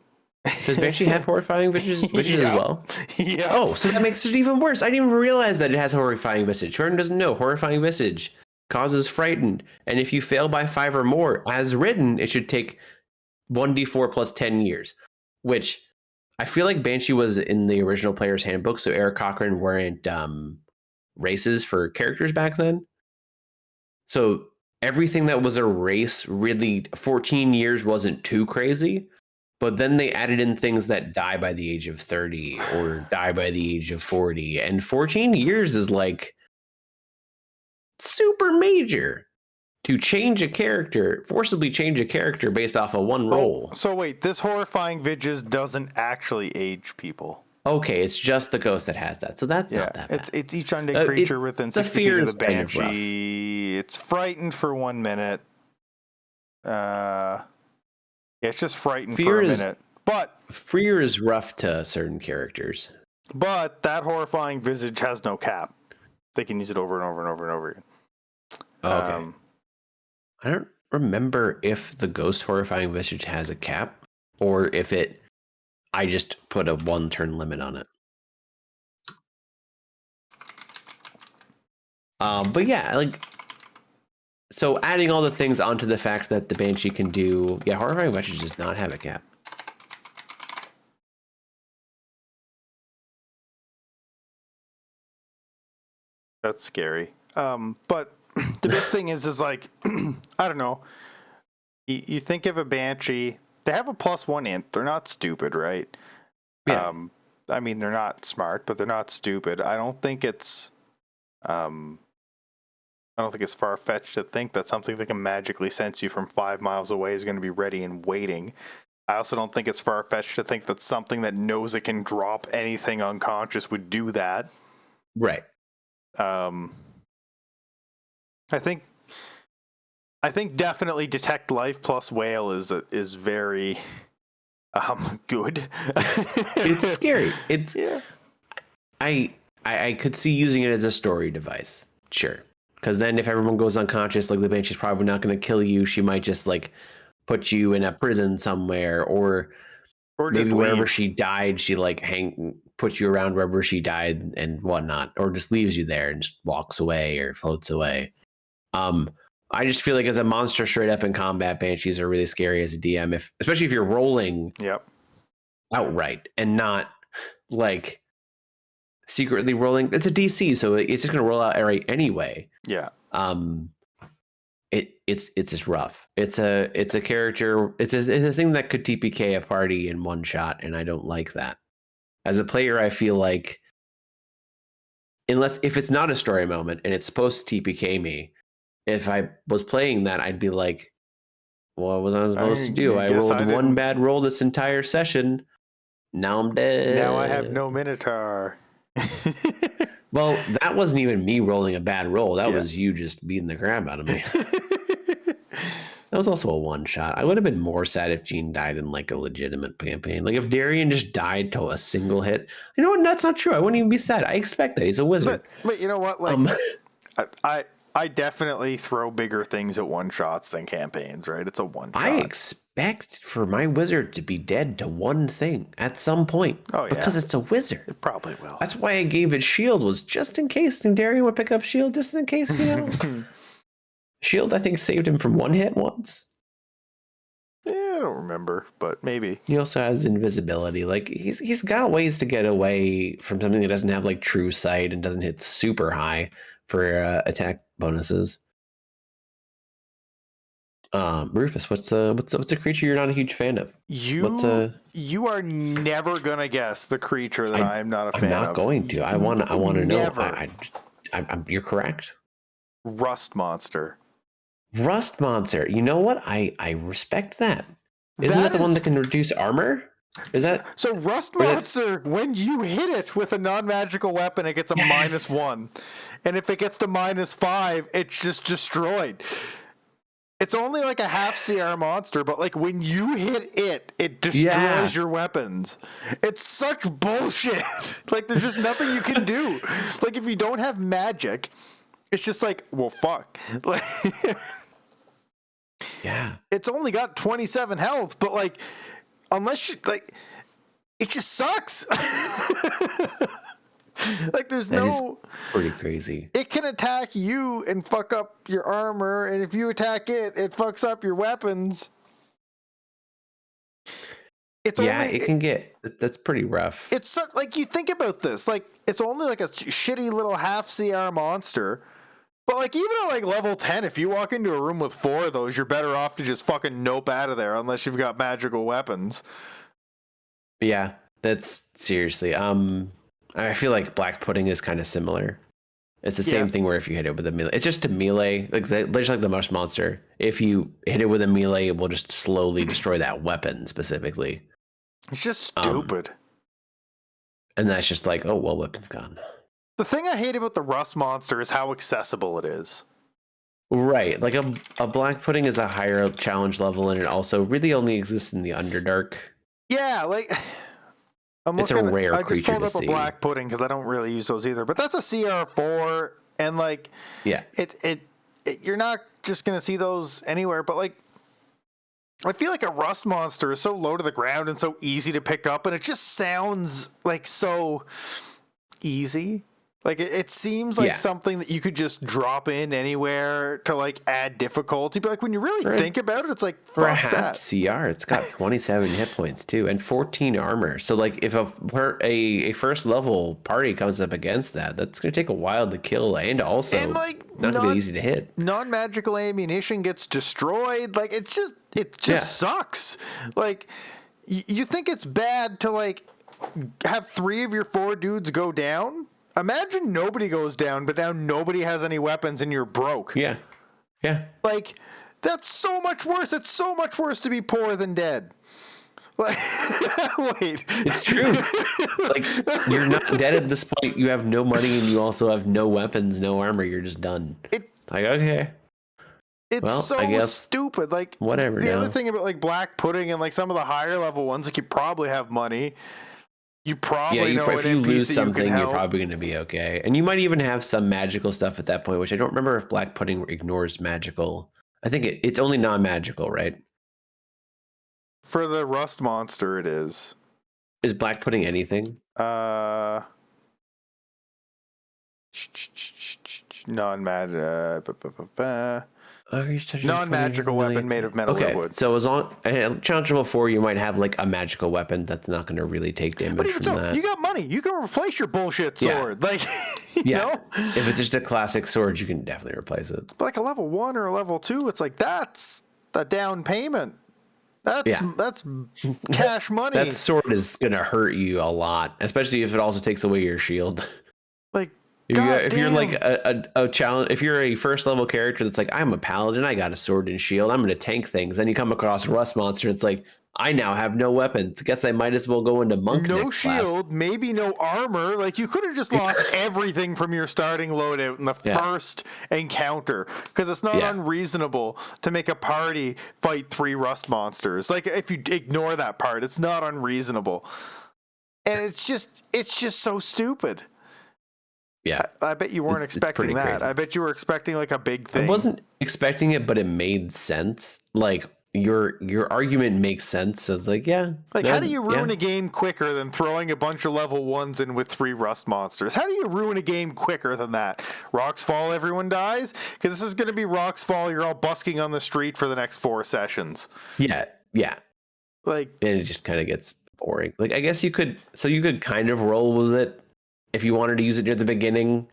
Does Banshee have horrifying visage as well? Yeah. Oh, so that makes it even worse. I didn't even realize that it has horrifying visage. Jordan doesn't know. Horrifying visage causes frightened. And if you fail by 5 or more, as written, it should take 1d4 plus 10 years. Which I feel like Banshee was in the original player's handbook, so Eric Cochran weren't races for characters back then. So everything that was a race, really, 14 years wasn't too crazy. But then they added in things that die by the age of 30 or die by the age of 40. And 14 years is like super major to change a character, forcibly change a character based off of one roll. So wait, this Horrifying Visage doesn't actually age people. Okay, it's just the ghost that has that. So that's not that bad. It's each undead creature within 60 feet of the Banshee. It's frightened for 1 minute. It's just frightened for a minute. But fear is rough to certain characters. But that Horrifying Visage has no cap. They can use it over and over and over and over again. Okay. I don't remember if the Ghost Horrifying Visage has a cap or if I just put a 1 turn limit on it. But yeah, like, so adding all the things onto the fact that the Banshee can do, yeah, Horrifying Message does not have a cap. That's scary. But the big thing is like, I don't know. You think of a Banshee, they have a +1 int. They're not stupid, right? Yeah. I mean, they're not smart, but they're not stupid. I don't think it's far-fetched to think that something that can magically sense you from 5 miles away is going to be ready and waiting. I also don't think it's far-fetched to think that something that knows it can drop anything unconscious would do that. Right. I think definitely Detect Life plus Whale is very good. It's scary. It's yeah. I could see using it as a story device. Sure. Because then if everyone goes unconscious, like the Banshee's probably not going to kill you. She might just like put you in a prison somewhere, or maybe just wherever leave. she died, she like puts you around wherever she died and whatnot, or just leaves you there and just walks away or floats away. I just feel like as a monster straight up in combat, Banshees are really scary as a DM, especially if you're rolling Yep. outright and not like secretly rolling. It's a DC, so it's just gonna roll out outright anyway. Yeah. It's just rough. It's a character. It's a thing that could TPK a party in one shot, and I don't like that. As a player, I feel like if it's not a story moment and it's supposed to TPK me, if I was playing that, I'd be like, what was I supposed to do? I rolled one bad roll this entire session. Now I'm dead. Now I have no Minotaur. Well, that wasn't even me rolling a bad roll. That was you just beating the crap out of me. That was also a one shot. I would have been more sad if Jean died in like a legitimate campaign. Like if Darian just died to a single hit. You know what? That's not true. I wouldn't even be sad. I expect that. He's a wizard. But you know what? Like I definitely throw bigger things at one shots than campaigns, right? It's a one shot. I expect for my wizard to be dead to one thing at some point. Oh, yeah. Because it's a wizard. It probably will. That's why I gave it shield, was just in case Darian would pick up shield, just in case, you know. Shield, I think, saved him from one hit once. Yeah, I don't remember, but maybe. He also has invisibility. Like he's got ways to get away from something that doesn't have like true sight and doesn't hit super high for attack bonuses. Rufus, what's a creature you're not a huge fan of? You are never gonna guess the creature that I'm not a fan of. I'm not going to. I want to know. You're correct. Rust Monster. Rust Monster. You know what? I respect that. Isn't that the one that can reduce armor? Is that so? Rust Monster, when you hit it with a non-magical weapon, it gets a -1, and if it gets to -5, it's just destroyed. It's only like a half CR monster, but like when you hit it, it destroys your weapons. It's such bullshit. Like there's just nothing you can do. Like if you don't have magic, it's just like, well, fuck. Like, yeah. It's only got 27 health, but like, unless you like, it just sucks. Like there's that is pretty crazy. It can attack you and fuck up your armor, and if you attack it, it fucks up your weapons. It can get. That's pretty rough. It's like you think about this, like it's only like a shitty little half CR monster, but like even at like level 10, if you walk into a room with 4 of those, you're better off to just fucking nope out of there unless you've got magical weapons. Yeah, that's seriously. I feel like Black Pudding is kind of similar. It's the same thing where if you hit it with a melee, it's just a melee, like just like the Rust Monster. If you hit it with a melee, it will just slowly destroy that weapon specifically. It's just stupid. And that's just like, oh, well, weapon's gone. The thing I hate about the Rust Monster is how accessible it is. Right. Like a Black Pudding is a higher challenge level, and it also really only exists in the Underdark. Yeah, like... It's a rare creature. I just pulled up a Black Pudding because I don't really use those either. But that's a CR4, and like, it you're not just gonna see those anywhere. But like, I feel like a Rust Monster is so low to the ground and so easy to pick up, and it just sounds like so easy. Like it seems like Yeah. something that you could just drop in anywhere to like add difficulty. But like when you really think about it, it's like For a fuck half that. CR, it's got 27 hit points too, and 14 armor. So like, if a first level party comes up against that, that's gonna take a while to kill, and also And like not gonna be easy to hit. non-magical ammunition gets destroyed. Like it just sucks. Like you think it's bad to like have 3 of your 4 dudes go down? Imagine nobody goes down, but now nobody has any weapons and you're broke. Yeah, yeah. Like that's so much worse. It's so much worse to be poor than dead. Like wait. It's true. Like, you're not dead at this point. You have no money, and you also have no weapons, no armor. You're just done. Like, okay, It's well, so I guess stupid. Like whatever The now. other thing about like black pudding and like some of the higher level ones, like you probably have money. You probably know if an you NPC lose you something, can you're help. probably going to be okay. And you might even have some magical stuff at that point, which I don't remember if black pudding ignores magical. I think it's only non-magical, right? For the rust monster, it is. Is black pudding anything? Non-mag. Non-magical Non-magical weapon made of metal or Okay, wood. so as long challenge level 4, you might have like a magical weapon that's not going to really take damage But even from so, that. you got money. You can replace your bullshit Yeah. sword. Like, you Yeah, know? if it's just a classic sword, you can definitely replace it. But like a level 1 or a level 2, it's like that's a down payment. That's cash money. That sword is going to hurt you a lot, especially if it also takes away your shield. like If you're goddamn. like a challenge, if you're a first level character that's like, I'm a paladin, I got a sword and shield, I'm going to tank things. Then you come across a rust monster, it's like, I now have no weapons. Guess I might as well go into monk. no next class. shield, maybe no armor. Like you could have just lost everything from your starting loadout in the first encounter, because it's not Yeah. unreasonable to make a party fight 3 rust monsters. Like if you ignore that part, it's not unreasonable, and it's just so stupid. Yeah, I bet you weren't It's expecting pretty that. crazy. I bet you were expecting like a big thing. I wasn't expecting it, but it made sense. Like your argument makes sense. So it's like, yeah. Like, no, how do you ruin yeah. a game quicker than throwing a bunch of level 1s in with 3 rust monsters? How do you ruin a game quicker than that? Rocks fall, everyone dies? Because this is going to be Rocks fall, you're all busking on the street for the next 4 sessions. Yeah, Like, and it just kind of gets boring. Like, I guess you could kind of roll with it if you wanted to use it near the beginning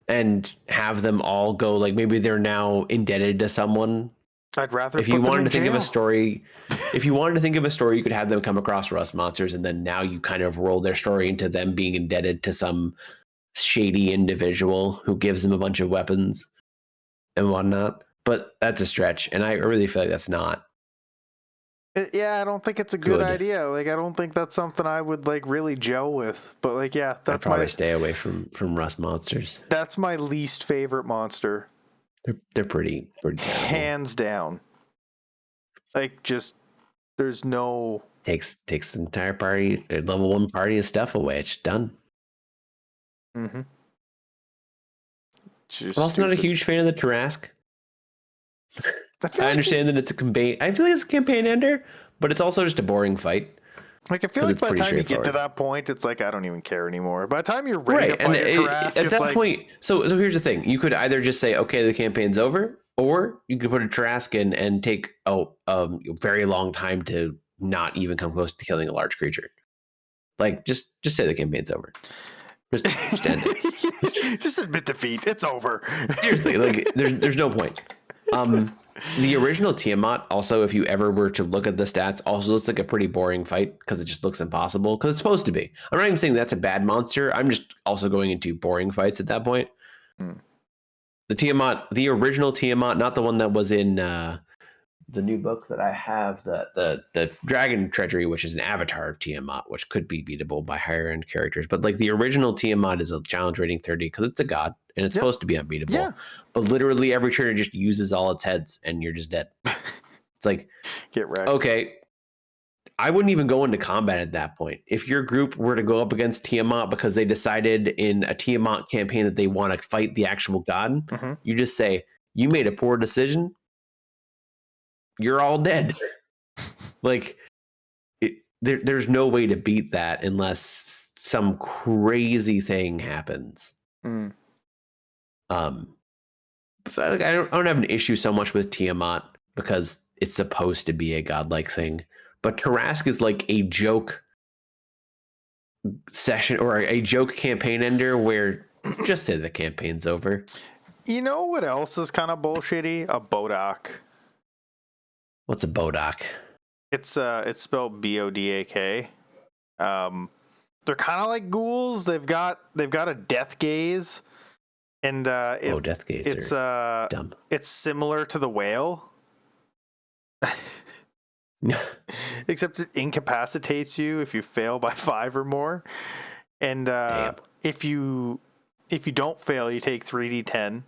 and have them all go, like, maybe they're now indebted to someone. I'd rather If put you them wanted in to think of jail. a story, you could have them come across rust monsters, and then now you kind of roll their story into them being indebted to some shady individual who gives them a bunch of weapons and whatnot. But that's a stretch, and I really feel like that's not. Yeah, I don't think it's a good Good. idea. Like, I don't think that's something I would, like, really gel with. But, like, yeah, I'd that's probably stay away from rust monsters. that's my least favorite monster. They're pretty terrible. Hands down. Like, just, there's no... Takes the entire party, level 1 party of stuff away. It's done. Mm-hmm. I'm also not a huge fan of the Tarrasque. I understand that it's a campaign. I feel like it's a campaign ender, but it's also just a boring fight. Like, I feel 'Cause like it's by the pretty time you get to straightforward. that point, it's like, I don't even care anymore. By the time you're ready Right, to and fight a Tarrasque, at it's that like, point, so here's the thing: you could either just say, "Okay, the campaign's over," or you could put a Tarrasque in and take a very long time to not even come close to killing a large creature. Like, just say the campaign's over. Just end it. just admit defeat. It's over. Seriously, like there's no point. The original Tiamat, also, if you ever were to look at the stats, also looks like a pretty boring fight because it just looks impossible. Because it's supposed to be. I'm not even saying that's a bad monster. I'm just also going into boring fights at that point. The Tiamat, the original Tiamat, not the one that was in the new book that I have, the Dragon Treasury, which is an avatar of Tiamat, which could be beatable by higher end characters. But like the original Tiamat is a challenge rating 30 because it's a god and it's supposed to be unbeatable. Yeah. But literally every turn it just uses all its heads and you're just dead. It's like, Get wrecked. okay, I wouldn't even go into combat at that point. If your group were to go up against Tiamat because they decided in a Tiamat campaign that they want to fight the actual god, Mhm. you just say, you made a poor decision. You're all dead. Like, there's no way to beat that unless some crazy thing happens. Mm. But I don't have an issue so much with Tiamat because it's supposed to be a godlike thing. But Tarask is like a joke session or a joke campaign ender where just say the campaign's over. You know what else is kind of bullshitty? A Bodak. What's a Bodak? It's spelled Bodak. They're kind of like ghouls. They've got a death gaze, and Death gaze. it's Dumb. it's similar to the whale, except it incapacitates you if you fail by 5 or more, and Damn. if you don't fail, you take 3d10.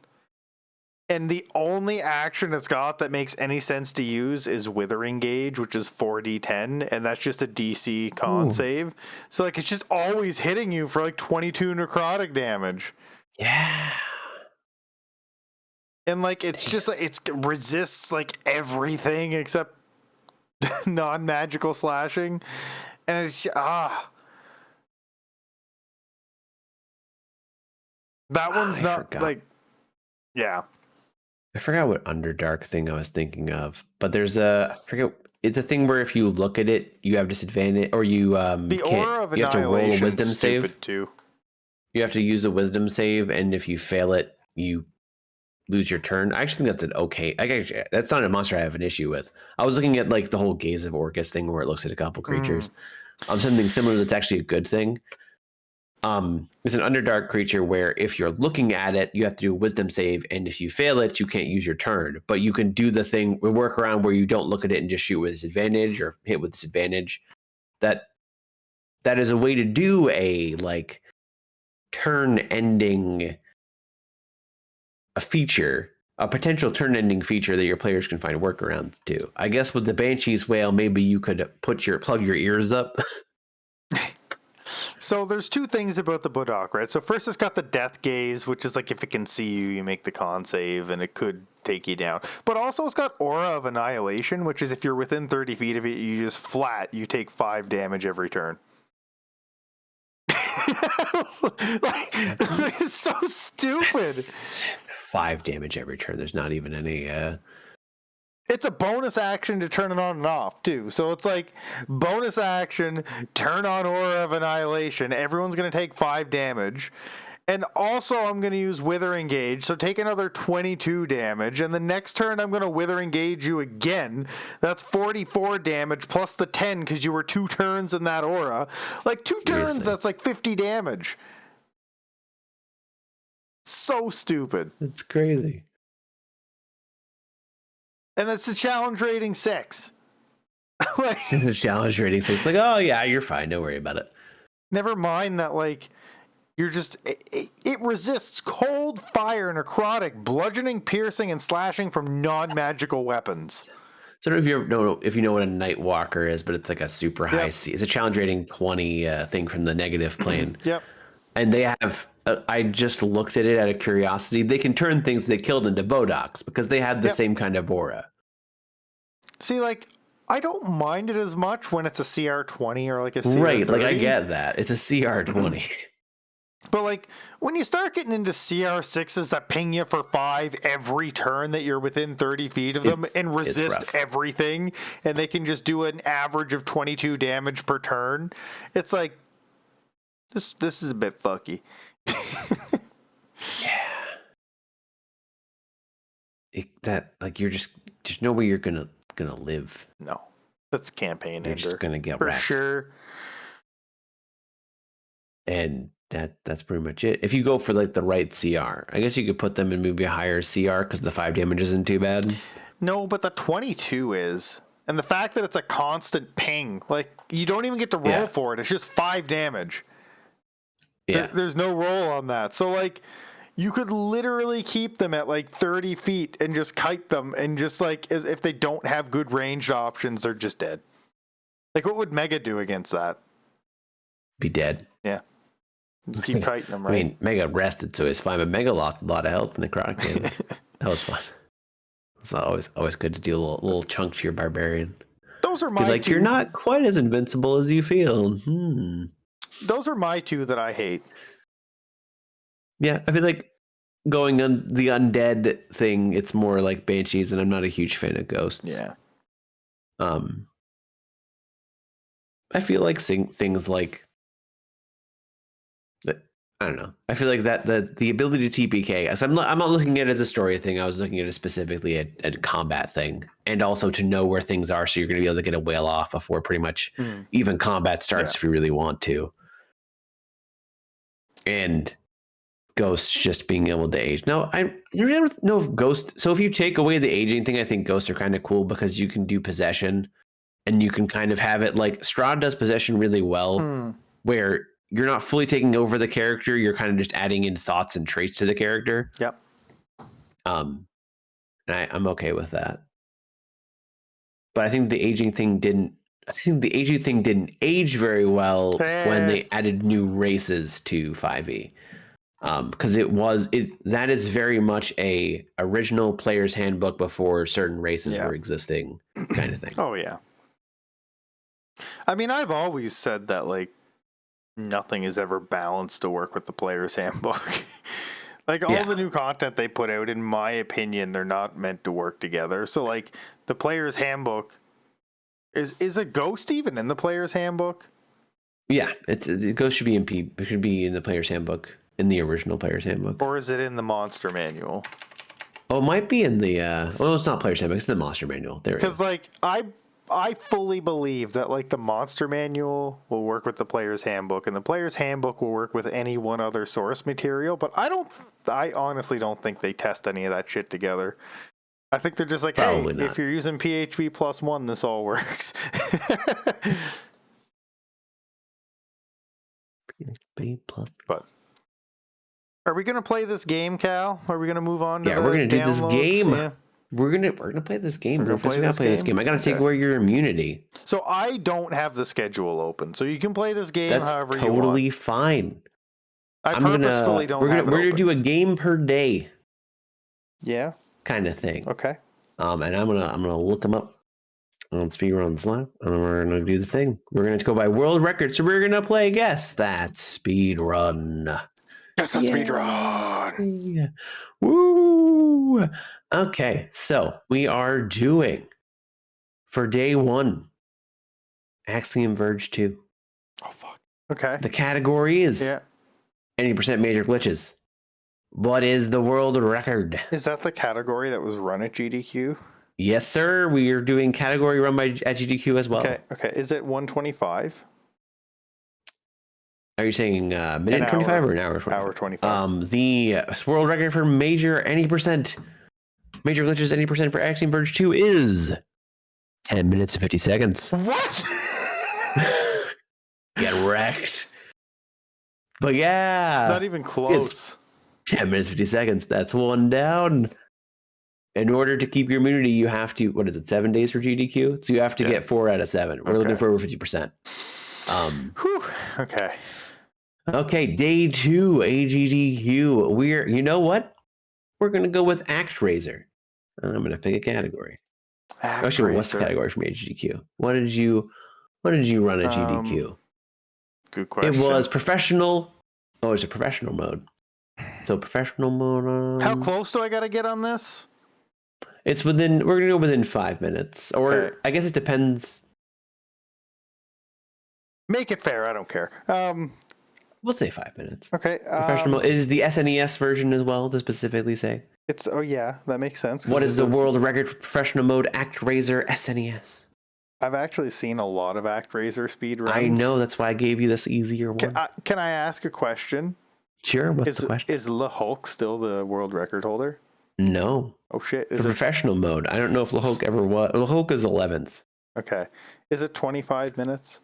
And the only action it's got that makes any sense to use is Withering Gauge, which is 4d10, and that's just a DC con save. So like it's just always hitting you for like 22 necrotic damage. Yeah. And like it's just like it resists like everything except non-magical slashing. And it's that one's I not forgot. like I forgot what Underdark thing I was thinking of, but there's I forget. It's a thing where if you look at it, you have disadvantage, or you the Aura of you have to roll a Annihilation wisdom is stupid save. too. You have to use a wisdom save, and if you fail it, you lose your turn. I actually think that's an okay. That's not a monster I have an issue with. I was looking at like the whole Gaze of Orcus thing where it looks at a couple creatures. Something similar that's actually a good thing. It's an Underdark creature where if you're looking at it, you have to do a wisdom save, and if you fail it, you can't use your turn. But you can do the thing, work around where you don't look at it and just shoot with disadvantage or hit with disadvantage. That is a way to do a like turn-ending a feature, a potential turn-ending feature that your players can find workarounds to. I guess with the Banshee's Wail, maybe you could plug your ears up. So there's two things about the Bodak, right? So first it's got the death gaze, which is like if it can see you, you make the con save and it could take you down. But also it's got Aura of Annihilation, which is if you're within 30 feet of it, you just flat, you take 5 damage every turn. It's so stupid. That's 5 damage every turn. There's not even any It's a bonus action to turn it on and off, too. So it's like bonus action, turn on Aura of Annihilation. Everyone's going to take 5 damage. And also, I'm going to use Withering Gauge, so take another 22 damage. And the next turn, I'm going to Withering Gauge you again. That's 44 damage, plus the 10, because you were 2 turns in that Aura. Like, 2 turns, Seriously. that's like 50 damage. So stupid. It's crazy. And that's the challenge rating 6. Like, The challenge rating, so it's like, oh yeah, you're fine. Don't worry about it. never mind that, like, you're just it resists cold, fire, necrotic, bludgeoning, piercing, and slashing from non-magical weapons. So I don't know if you know what a Night Walker is, but it's like a super high. Yep. It's a challenge rating 20 thing from the negative plane. Yep. And they have. I just looked at it out of curiosity. They can turn things they killed into Bodaks because they had the Yep. same kind of aura. See, like, I don't mind it as much when it's a CR20 or like a CR30. Right, like I get that. It's a CR20. But like when you start getting into CR6s that ping you for 5 every turn that you're within 30 feet of them and it's resist rough. everything, and they can just do an average of 22 damage per turn, it's like this is a bit fucky. You're just there's no way you're gonna live. No, that's campaign You're ender just gonna get for wrecked. sure. And that's pretty much it. If you go for like the right CR, I guess you could put them in maybe a higher CR because the 5 damage isn't too bad. No, but the 22 is. And the fact that it's a constant ping, like you don't even get to roll Yeah. for it. It's just 5 damage. Yeah, There's no roll on that. So like you could literally keep them at like 30 feet and just kite them, and just like as if they don't have good ranged options, they're just dead. Like what would Mega do against that? be dead. Yeah. Just keep kiting them, right? I mean, Mega rested, so he's fine, but Mega lost a lot of health in the necrotic damage. That was fun. It's always good to do a little chunk to your barbarian. Those are Be my like, two. you're not quite as invincible as you feel. Those are my two that I hate. Yeah, I feel like going on the undead thing, it's more like banshees, and I'm not a huge fan of ghosts. Yeah. I feel like things like that. I don't know. I feel like that the ability to TPK. As I'm not looking at it as a story thing. I was looking at it specifically at a combat thing, and also to know where things are, so you're going to be able to get a whale off before pretty much even combat starts if you really want to. And ghosts just being able to age. Now, I really don't know if ghosts. So if you take away the aging thing, I think ghosts are kind of cool because you can do possession, and you can kind of have it like Strahd does possession really well, where you're not fully taking over the character. You're kind of just adding in thoughts and traits to the character. Yep. And I'm okay with that. But I think the aging thing didn't. I think the aging thing didn't age very well when they added new races to 5e. Because that is very much a original player's handbook before certain races were existing kind of thing. Oh yeah. I mean, I've always said that like nothing is ever balanced to work with the player's handbook. Like all the new content they put out, in my opinion, they're not meant to work together. So like the player's handbook is a ghost even in the player's handbook? Yeah, the ghost should be in the player's handbook. In the original player's handbook, or is it in the monster manual? Oh, it might be in the. Well, it's not player's handbook; it's in the monster manual. There, because like I fully believe that like the monster manual will work with the player's handbook, and the player's handbook will work with any one other source material. But I honestly don't think they test any of that shit together. I think they're just like, probably hey, if you're using PHP +1, this all works. PHP plus. But. Are we gonna play this game, Cal? Are we gonna move on to we're gonna do this game. Yeah. We're gonna play this game. We're gonna play this game. I gotta take away your immunity. So I don't have the schedule open, so you can play this game however you want. That's totally fine. I purposefully don't have it We're gonna do a game per day. Yeah. Kind of thing. Okay. And I'm gonna look them up on Speedrun's Live, and we're gonna do the thing. We're gonna go by world record. So we're gonna play Guess That Speedrun. Guess That Speedrun. Yeah. Woo! Okay, so we are doing for day 1 Axiom Verge 2. Oh fuck. Okay. The category is 80% major glitches. What is the world record? Is that the category that was run at GDQ? Yes, sir. We are doing category run at GDQ as well. Okay. Is it 125? Are you saying minute 25 or an hour 25? Hour 25. The world record for major glitches 80% for Axiom Verge 2 is 10 minutes and 50 seconds. What? Get wrecked. But yeah. Not even close. 10 minutes, 50 seconds. That's one down. In order to keep your immunity, you have to, 7 days for GDQ? So you have to get 4 out of 7. We're looking for over 50%. Whew. Okay. Okay, day 2, AGDQ. You know what? We're going to go with ActRaiser. I'm going to pick a category. Actually, what's the category from AGDQ? What did you run at GDQ? Good question. It was professional. Oh, it's a professional mode. So professional mode. How close do I got to get on this? We're going to go within 5 minutes. Or I guess it depends. Make it fair. I don't care. We'll say 5 minutes. Okay. Professional is the SNES version as well to specifically say. That makes sense. What is the world record for professional mode ActRaiser SNES? I've actually seen a lot of ActRaiser speedruns. I know, that's why I gave you this easier one. Can I ask a question? Sure. What's the question? Is LaHulk still the world record holder? No. Oh shit! Is it professional mode? I don't know if LaHulk ever was. LaHulk is 11th. Okay. Is it 25 minutes?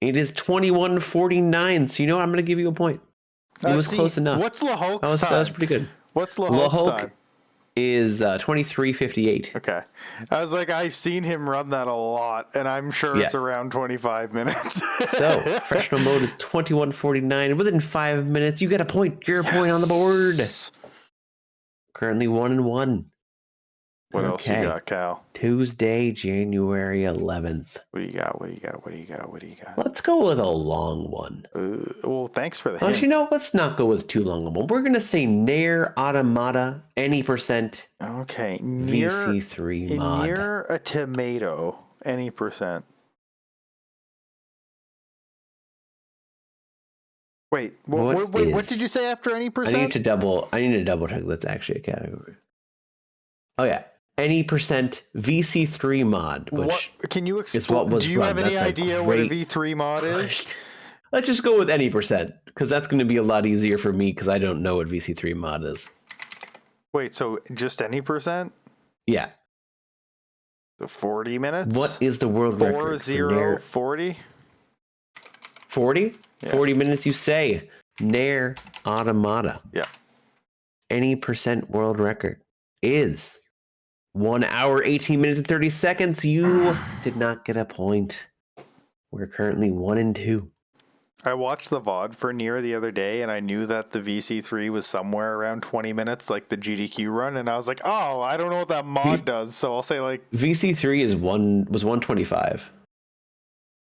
It is 21:49. So you know what? I'm going to give you a point. It was close enough. What's LaHulk's time? That was pretty good. What's LaHulk's time? Is 23:58. Okay. I was like, I've seen him run that a lot, and I'm sure it's around 25 minutes. So professional mode is 21:49. Within 5 minutes, you get a point. You're a point on the board. Currently 1-1. What else you Okay. got, Cal? Tuesday, January 11th. What do you got? What do you got? What do you got? What do you got? Let's go with a long one. Well, thanks for the hint. Actually, no, let's not go with too long a one. We're going to say Nair Automata, any percent Okay, VC3 mod. near a tomato, any percent. Wait, what is- did you say after any I percent? need to double check that's actually a category. Oh yeah. Any percent VC3 mod, which What can you is explain? what was Do you have run. any That's a idea what a great V3 mod is? question. Let's just go with any percent, because that's going to be a lot easier for me because I don't know what VC3 mod is. Wait, so just any percent? Yeah. So 40 minutes? What is the world record? 40? 40? Yeah. 40 minutes, you say. Nair Automata. Yeah. Any percent world record is 1 hour, 18 minutes, and 30 seconds. You did not get a point. We're currently 1-2. I watched the VOD for Nier the other day, and I knew that the VC3 was somewhere around 20 minutes, like the GDQ run, and I was like, oh, I don't know what that mod does, so I'll say like... VC3 was 125.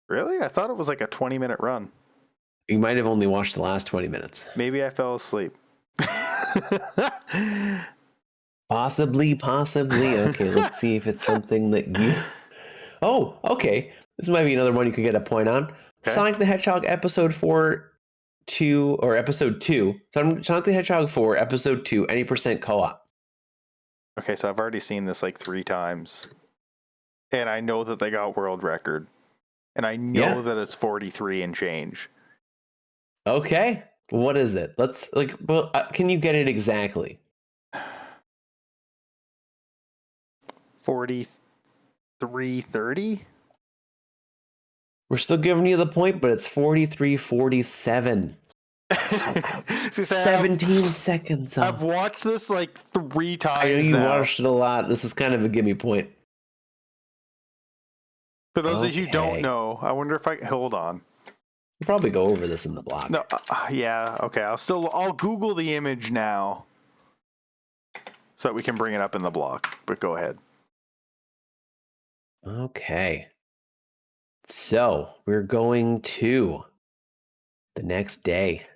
Really? I thought it was like a 20-minute run. You might have only watched the last 20 minutes. Maybe I fell asleep. Possibly. Okay, let's see if it's something that you... Oh, okay. This might be another one you could get a point on. Okay. Sonic the Hedgehog episode 2. Sonic the Hedgehog 4, episode 2, any percent co-op. Okay, so I've already seen this like 3 times. And I know that they got world record. And I know Yeah. that it's 43 and change. Okay. What is it? Let's can you get it exactly? 43:30? We're still giving you the point, but it's 43:47. See, 17 seconds I've off. watched this like 3 I know times you now. watched it a lot. This is kind of a gimme point. For those of you who don't Okay. know, I wonder if I hold on. We'll probably go over this in the block. No, yeah, okay. I'll Google the image now, so that we can bring it up in the block. But go ahead. Okay. So we're going to the next day.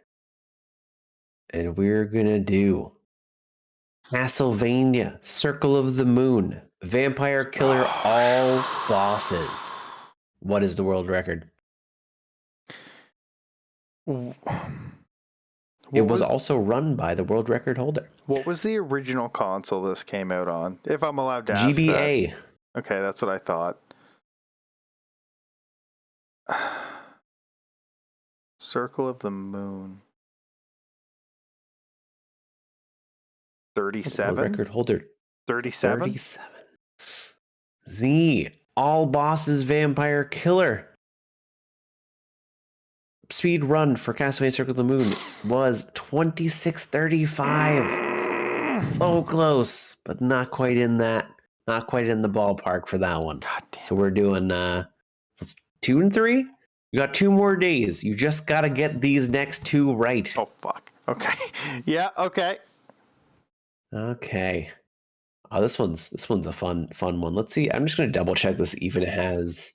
And we're going to do Castlevania, Circle of the Moon, Vampire Killer, all bosses. What is the world record? What It was also run by the world record holder. What was the original console this came out on? If I'm allowed to ask GBA. that. Okay, that's what I thought. Circle of the Moon. World 37? record holder. 37? 37. The all bosses vampire killer. Speed run for Castlevania Circle of the Moon was 26:35. So close, but not quite in that. Not quite in the ballpark for that one. God damn. So we're doing 2 and 3. You got 2 more days. You just got to get these next 2 right. Oh, fuck. Okay. Yeah, okay. Okay. Oh, this one's a fun one. Let's see. I'm just going to double check this even has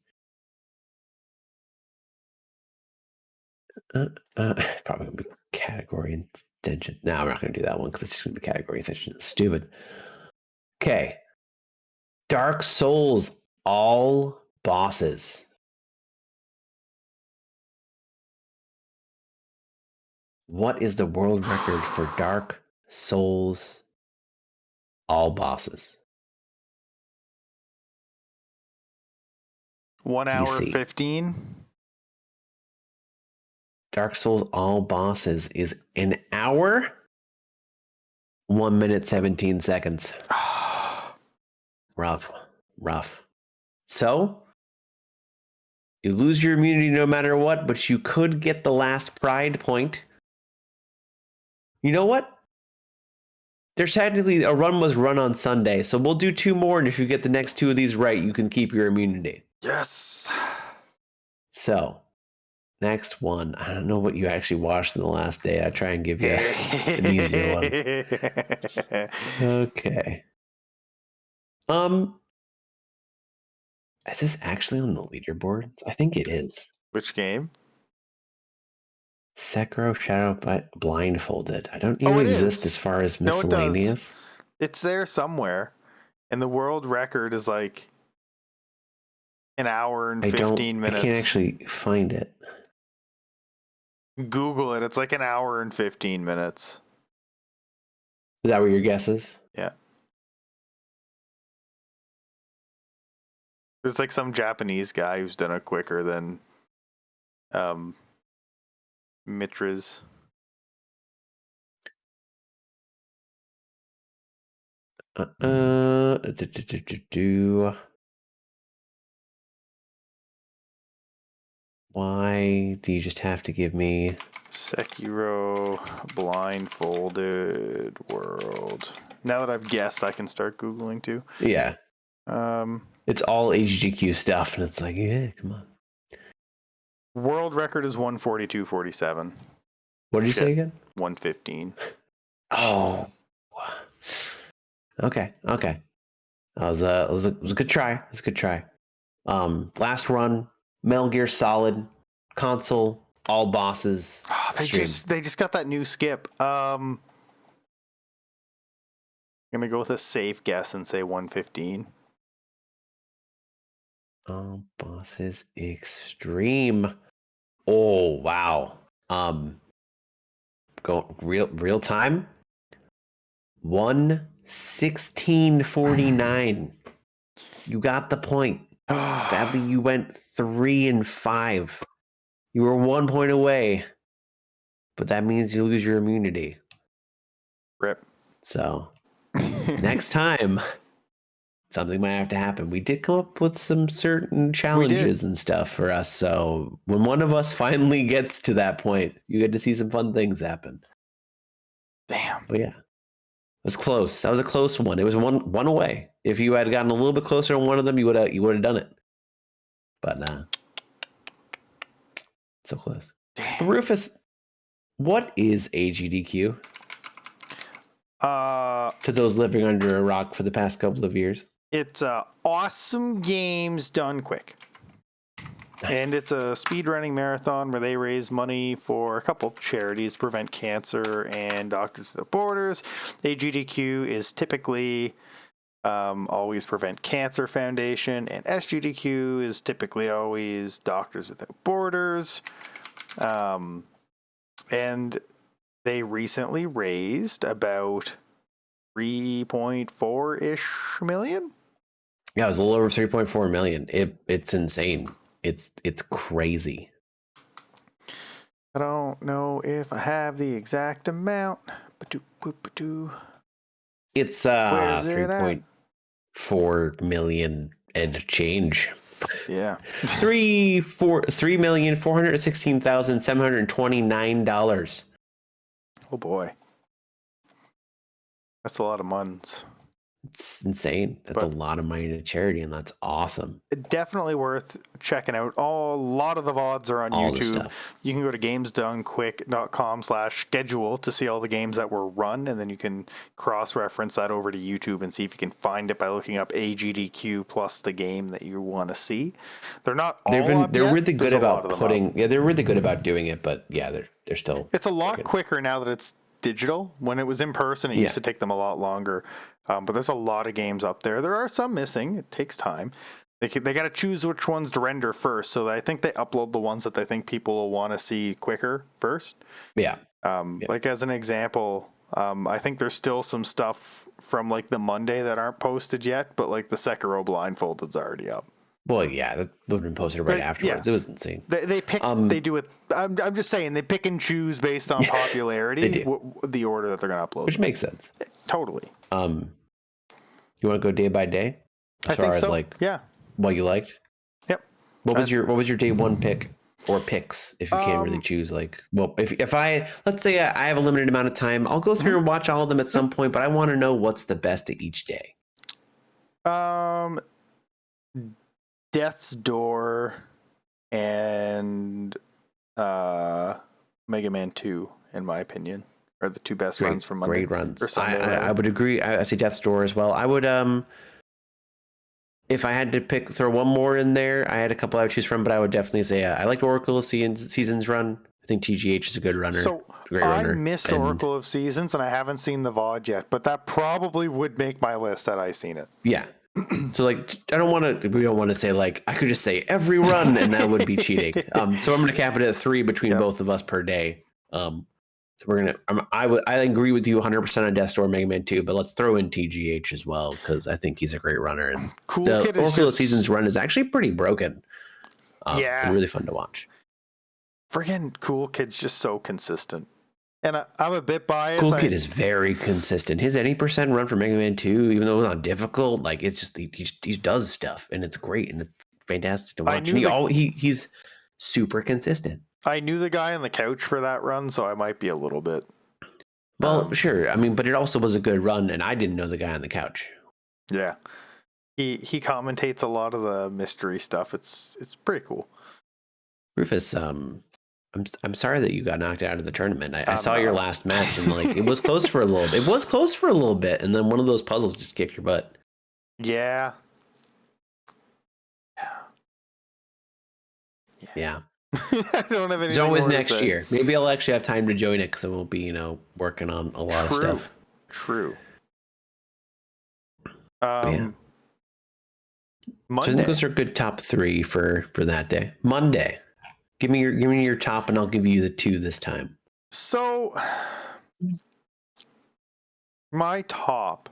probably gonna be category extension. No, I'm not going to do that one because it's just going to be category extension. It's stupid. Okay. Dark Souls, all bosses. What is the world record for Dark Souls, all bosses? 1 hour PC. 15. Dark Souls, all bosses is an hour, 1 minute, 17 seconds. Rough. So, you lose your immunity no matter what, but you could get the last pride point. You know what? There's technically a run was run on Sunday, so we'll do 2 more, and if you get the next 2 of these right, you can keep your immunity. Yes. So, next one. I don't know what you actually watched in the last day. I try and give you an easier one. Okay. Is this actually on the leaderboard? I think it is. Which game? Sekiro Shadow Blindfolded. I don't Oh, even it exist is. as far as No, it does. miscellaneous. It's there somewhere, and the world record is like an hour and 15 minutes. I can't actually find it. Google it. It's like an hour and 15 minutes. Is that what your guess is? Yeah. There's like some Japanese guy who's done it quicker than Mitra's. Why do you just have to give me Sekiro Blindfolded World? Now that I've guessed, I can start Googling too. Yeah. Um, It's all HGQ stuff, and it's like, yeah, come on. world record is 142.47. What did you say again? 115. Oh. Okay. It was a good try. It was a good try. Last run, Metal Gear Solid, console, all bosses. Oh, they just got that new skip. I'm gonna go with a safe guess and say 115. All bosses extreme. Oh wow. Go real time. 1:16:49. You got the point. Sadly, you went 3 and 5. You were 1 point away, but that means you lose your immunity. Rip. So next time, something might have to happen. We did come up with some certain challenges and stuff for us. So when one of us finally gets to that point, you get to see some fun things happen. Damn. But yeah, it was close. That was a close one. It was one away. If you had gotten a little bit closer on one of them, you would have done it. But nah, so close. Damn. But Rufus, what is AGDQ to those living under a rock for the past couple of years? It's awesome games done quick. Nice. And it's a speedrunning marathon where they raise money for a couple charities, Prevent Cancer and Doctors Without Borders. AGDQ is typically always Prevent Cancer Foundation, and SGDQ is typically always Doctors Without Borders. And they recently raised about 3.4-ish million. Yeah, it was a little over 3.4 million. It's insane. It's crazy. I don't know if I have the exact amount. It's Where's it at? 3.4 million and change. Yeah. $3,416,729. Oh boy. That's a lot of months. It's insane. That's a lot of money to charity, and that's awesome. Definitely worth checking out. A lot of the VODs are on All the YouTube. stuff. You can go to gamesdonequick.com/schedule to see all the games that were run, and then you can cross-reference that over to YouTube and see if you can find it by looking up AGDQ plus the game that you want to see. They're not all up They're yet. really good There's a lot about of them up. they're really good about doing it, but yeah, they're still. It's a lot quicker now that it's digital. When it was in person, it used to take them a lot longer. But there's a lot of games up there. There are some missing. It takes time. They got to choose which ones to render first. So I think they upload the ones that they think people will want to see quicker first. Yeah. Like as an example, I think there's still some stuff from like the Monday that aren't posted yet, but like the Sekiro Blindfolded's already up. Well, yeah, that would have been posted right afterwards. Yeah. It was insane. They pick. They do it. I'm just saying they pick and choose based on popularity the order that they're going to upload. Which makes sense. Totally. You want to go day by day? I think so. Yeah. What you liked? Yep. What was your day one pick or picks if you can't really choose? Like, well, if I let's say I have a limited amount of time, I'll go through and watch all of them at some point, but I want to know what's the best at each day. Death's Door and Mega Man 2, in my opinion, are the two best runs from Monday. Great runs. Or Sunday, I would agree. I say Death's Door as well. I would if I had to throw one more in there, I had a couple I would choose from, but I would definitely say I liked Oracle of Seasons run. I think TGH is a good runner. So great I runner. missed And, Oracle of Seasons, and I haven't seen the VOD yet, but that probably would make my list had I seen it. Yeah. So like, we don't want to say like, I could just say every run and that would be cheating. So I'm going to cap it at 3 between both of us per day. So we're going to, I agree with you 100% on Death Store Mega Man 2, but let's throw in TGH as well, because I think he's a great runner. And Cool the Kid is Oracle of just Seasons run is actually pretty broken. And really fun to watch. friggin' Cool Kid's just so consistent. And I'm a bit biased. Cool Kid is very consistent. His 80% run for Mega Man 2, even though it's not difficult, like it's just he does stuff and it's great and it's fantastic to watch. And he's super consistent. I knew the guy on the couch for that run, so I might be a little bit. Well, sure. I mean, but it also was a good run, and I didn't know the guy on the couch. Yeah, he commentates a lot of the mystery stuff. It's pretty cool. Rufus, I'm sorry that you got knocked out of the tournament. I saw your last match, and like it was close for a little. It was close for a little bit, and then one of those puzzles just kicked your butt. Yeah. Yeah. I don't have anything. It's always more to next say. year. Maybe I'll actually have time to join it because I won't be, working on a lot of stuff. True. Yeah. Monday. So I think those are good top 3 for that day. Monday. Give me your top, and I'll give you the 2 this time. So, my top,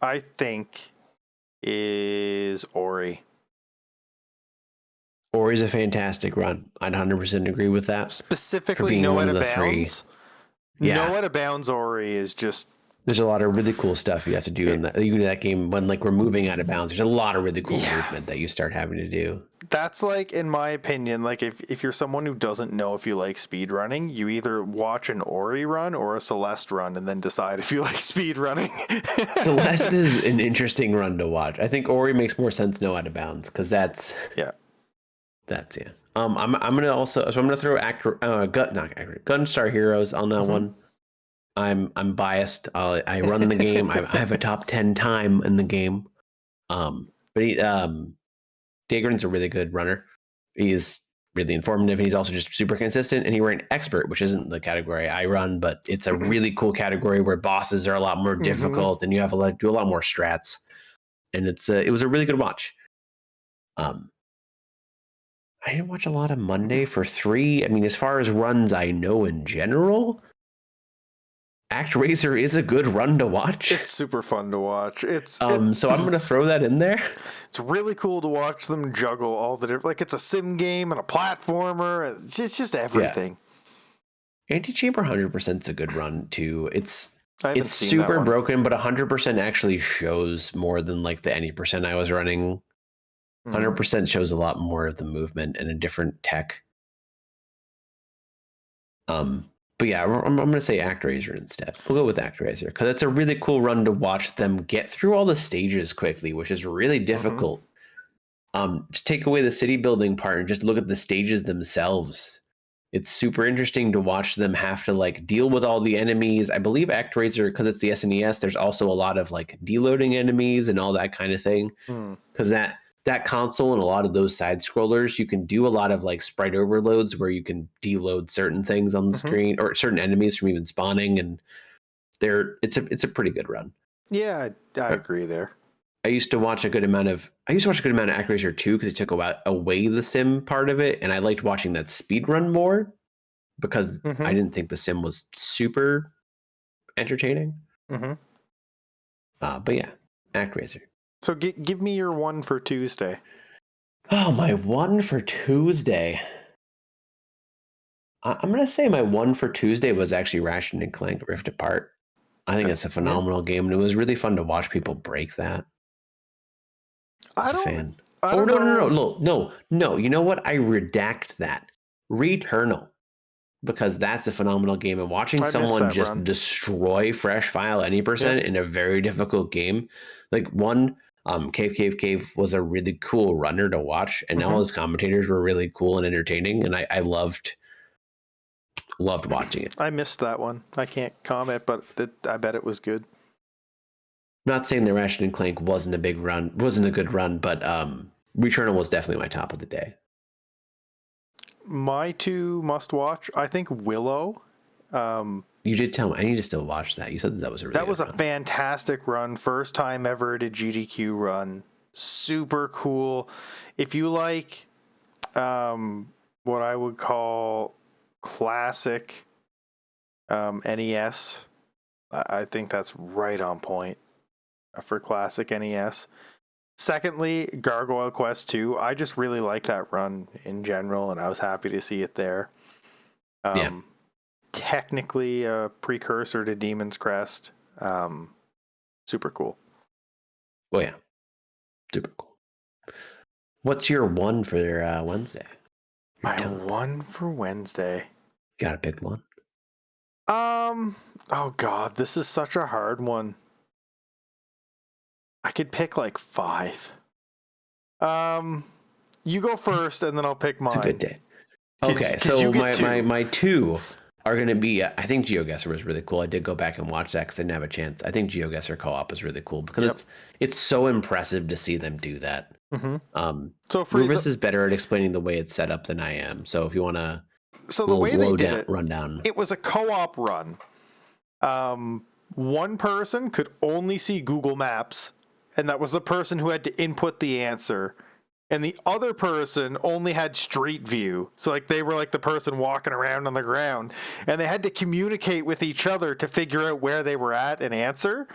I think, is Ori. Ori's a fantastic run. I'd 100% agree with that. Specifically, No Out of Bounds. Yeah. No Out of Bounds Ori is just... There's a lot of really cool stuff you have to do in that. You can do that game when like we're moving out of bounds. There's a lot of really cool movement that you start having to do. That's like, in my opinion, like if you're someone who doesn't know if you like speed running, you either watch an Ori run or a Celeste run and then decide if you like speed running. Celeste is an interesting run to watch. I think Ori makes more sense no out of bounds because that's I'm gonna throw Gunstar Heroes on that one. I'm biased. I run the game. I have a top 10 time in the game. But Dagran's a really good runner. He's really informative, and he's also just super consistent. And he ran expert, which isn't the category I run, but it's a really cool category where bosses are a lot more difficult, and you have to do a lot more strats. And it was a really good watch. I didn't watch a lot of Monday for 3. I mean, as far as runs I know in general, ActRaiser is a good run to watch. It's super fun to watch. So I'm going to throw that in there. It's really cool to watch them juggle all the different, like it's a sim game and a platformer. It's just everything. Yeah. Antichamber 100% is a good run too. It's seen super broken, but 100% actually shows more than like the any percent I was running. 100% shows a lot more of the movement and a different tech. But yeah, I'm going to say ActRaiser instead. We'll go with ActRaiser because it's a really cool run to watch them get through all the stages quickly, which is really difficult. To take away the city building part and just look at the stages themselves. It's super interesting to watch them have to like deal with all the enemies. I believe ActRaiser, because it's the SNES, there's also a lot of like deloading enemies and all that kind of thing. Because that console and a lot of those side scrollers, you can do a lot of like sprite overloads where you can deload certain things on the screen or certain enemies from even spawning, and it's a pretty good run. Yeah, I agree there. I used to watch a good amount of ActRaiser 2 because it took away the sim part of it, and I liked watching that speed run more because I didn't think the sim was super entertaining. But yeah, ActRaiser. So give me your one for Tuesday. Oh, my one for Tuesday. I'm going to say my one for Tuesday was actually Ratchet & Clank Rift Apart. I think it's a phenomenal game, and it was really fun to watch people break that. No. You know what? I redact that. Returnal. Because that's a phenomenal game, and watching someone just destroy Fresh File any percent in a very difficult game, like Cave was a really cool runner to watch, and all his commentators were really cool and entertaining, and I loved watching it. I missed that one. I can't comment, but I bet it was good. Not saying that Ratchet and Clank wasn't a good run, but Returnal was definitely my top of the day. My two must watch, I think Willow. You did tell me. I need to still watch that. You said that was a really That was a good run. fantastic run. First time ever at a GDQ run. Super cool. If you like what I would call classic NES, I think that's right on point for classic NES. Secondly, Gargoyle Quest 2. I just really like that run in general, and I was happy to see it there. Yeah. Technically a precursor to Demon's Crest. Super cool. Oh yeah, super cool. What's your one for Wednesday? My one for Wednesday. Gotta pick one. Oh god, this is such a hard one. I could pick like 5. You go first and then I'll pick mine. It's a good day. 'Cause- Okay, 'cause so you get my two. two are going to be, I think GeoGuessr was really cool. I did go back and watch that because I didn't have a chance. I think GeoGuessr co-op is really cool because Yep. it's so impressive to see them do that. Mm-hmm. So for Rufus is better at explaining the way it's set up than I am. So if you want to the way they did it, rundown. it was a co-op run. One person could only see Google Maps, and that was the person who had to input the answer. And the other person only had street view. So like they were like the person walking around on the ground, and they had to communicate with each other to figure out where they were at and answer.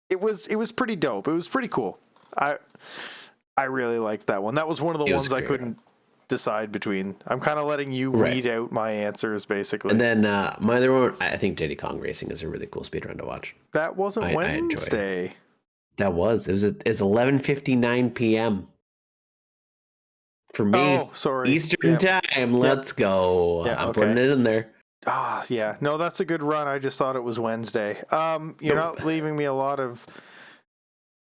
It was pretty dope. It was pretty cool. I really liked that one. That was one of the It was ones I great. couldn't decide between. I'm kind of letting you Right. read out my answers basically. And then my other one, I think Diddy Kong Racing is a really cool speedrun to watch. That wasn't I enjoyed it. Wednesday. It's 11:59 p.m. for me. Oh, sorry. Eastern time. Let's go. Yeah, I'm okay. putting it in there. Ah, yeah. No, that's a good run. I just thought it was Wednesday. You're not leaving me a lot of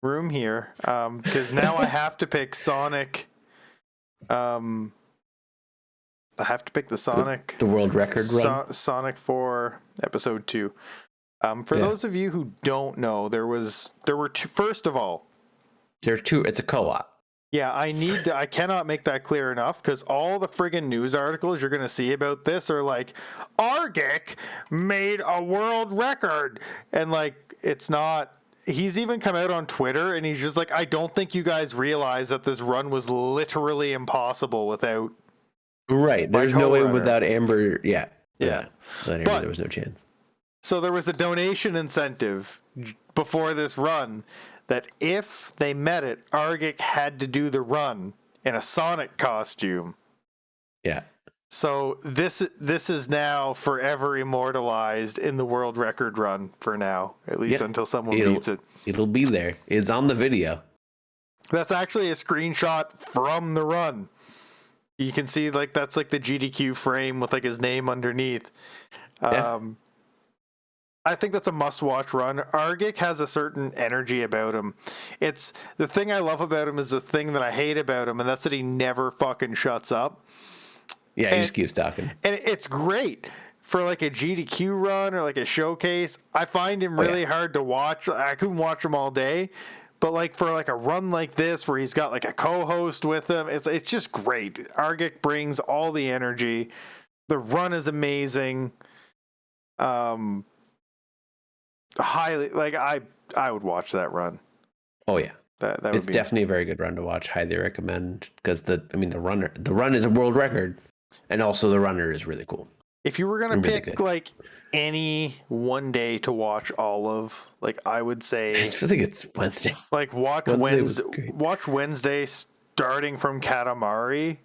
room here. Because now I have to pick Sonic. I have to pick the Sonic. The world record run. Sonic 4 Episode 2. For those of you who don't know, there were two. First of all, There's two. It's a co-op. yeah, I cannot make that clear enough because all the friggin' news articles you're going to see about this are like, Argic made a world record. And like, it's not, he's even come out on Twitter and he's just like, I don't think you guys realize that this run was literally impossible without. Right. My There's no way co-runner. without Amber. Yeah. Yeah. Without Amber, But- there was no chance. So there was a donation incentive before this run that if they met it, Argic had to do the run in a Sonic costume. Yeah. So this is now forever immortalized in the world record run for now, at least Yeah. until someone It'll- beats it. It'll be there. It's on the video. That's actually a screenshot from the run. You can see like that's like the GDQ frame with like his name underneath. Yeah. I think that's a must-watch run. Argic has a certain energy about him. It's the thing I love about him is the thing that I hate about him, and that's that he never fucking shuts up. Yeah, he And- just keeps talking. And it's great for like a GDQ run or like a showcase. I find him really hard to watch. I couldn't watch him all day, but like for like a run like this where he's got like a co-host with him, it's just great. Argic brings all the energy. The run is amazing. Highly like I would watch that run. Oh yeah. That would It's be definitely a very good run to watch. Highly recommend because the run is a world record, and also the runner is really cool. If you were gonna Really pick good. like any one day to watch all of, like I would I say just feel like it's Wednesday. like watch Wednesday was Wednesday, great. watch Wednesday starting from Katamari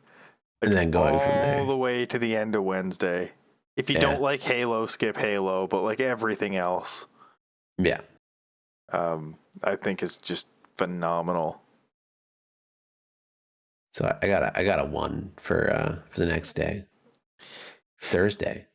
And then going all from there. the way to the end of Wednesday. If you Yeah. don't like Halo, skip Halo, but like everything else, Yeah. I think is just phenomenal. So I got a one for the next day. Thursday.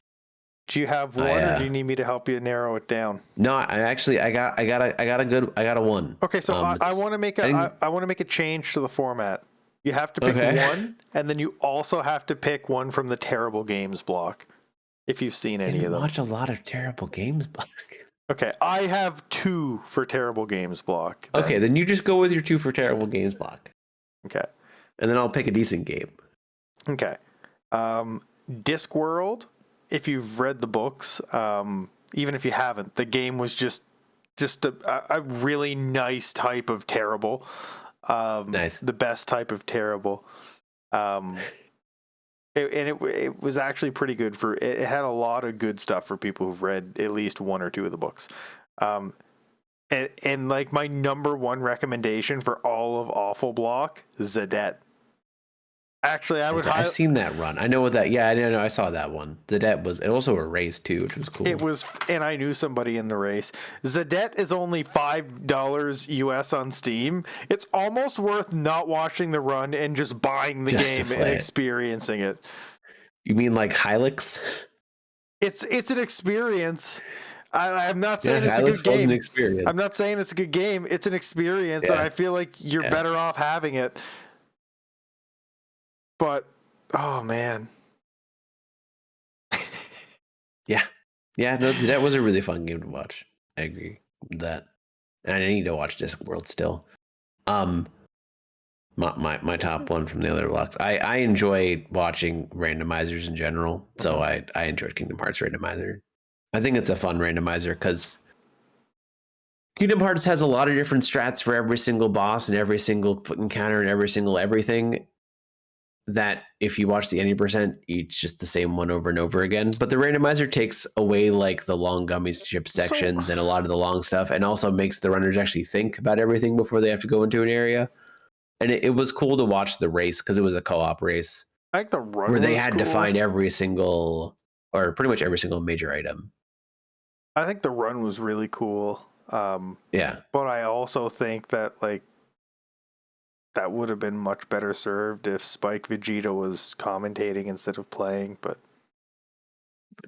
Do you have one, or do you need me to help you narrow it down? No, I got a one. Okay, so I It's- want to make I want to make a change to the format. You have to pick Okay. one, and then you also have to pick one from the terrible games block. If you've seen I any of didn't them, watch a lot of terrible games, but Okay, I have 2 for terrible games block. then. Okay, then you just go with your 2 for terrible games block, Okay. and then I'll pick a decent game. Okay. Discworld, if you've read the books, even if you haven't, the game was just a really nice type of terrible. Nice. The best type of terrible. It was actually pretty good it had a lot of good stuff for people who've read at least 1 or 2 of the books. And like my number 1 recommendation for all of Awful Block, Zadette. Actually, I've seen that run. I know what that. Yeah, I know. I saw that one. Zadette was also a race too, which was cool. It was, and I knew somebody in the race. Zadette is only $5 US on Steam. It's almost worth not watching the run and just buying the Just to game and play it. experiencing it. You mean like Hylix? It's an experience. I'm not saying Yeah, it's a Hylix good was game. an experience. I'm not saying it's a good game. It's an experience, and Yeah. I feel like you're Yeah. better off having it. But oh man, Yeah, no, that was a really fun game to watch. I agree with that, and I need to watch Discworld still. My top one from the other blocks. I enjoy watching randomizers in general, so I enjoyed Kingdom Hearts Randomizer. I think it's a fun randomizer because Kingdom Hearts has a lot of different strats for every single boss and every single encounter and every single everything. That if you watch the 90%, it's just the same one over and over again. But the randomizer takes away like the long gummy ship sections and a lot of the long stuff, and also makes the runners actually think about everything before they have to go into an area. And it was cool to watch the race because it was a co-op race I think the run where they was had to cool. find every single, or pretty much every single major item. I think the run was really cool. Yeah. But I also think that like that would have been much better served if Spike Vegeta was commentating instead of playing. But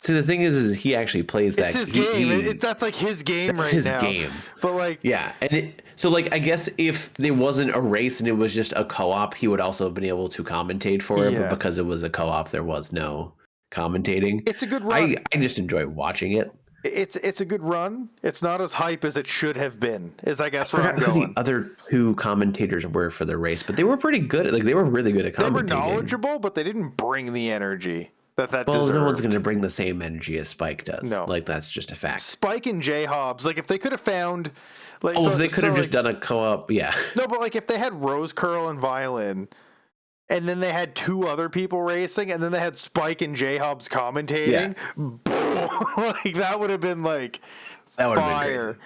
See, the thing is he actually plays that. it's his game. That's like his game That's right his now. game. But like, Yeah, and so like I guess if there wasn't a race and it was just a co-op, he would also have been able to commentate for it. Yeah. But because it was a co-op, there was no commentating. it's a good run. I just enjoy watching it. It's a good run. It's not as hype as it should have been. Is I guess I where forgot I'm who going. the other 2 commentators were for the race, but they were pretty good. Like they were really good at commentating. They were knowledgeable, but they didn't bring the energy that Well, deserved. no one's going to bring the same energy as Spike does. No. Like that's just a fact. Spike and J Hobbs, like if they could have found, like, Oh, if they could have just done a co-op, yeah. no, but like if they had Rose Curl and Violin, and then they had 2 other people racing, and then they had Spike and J Hobbs commentating, boom, like that would have been like That would have been fire. crazy.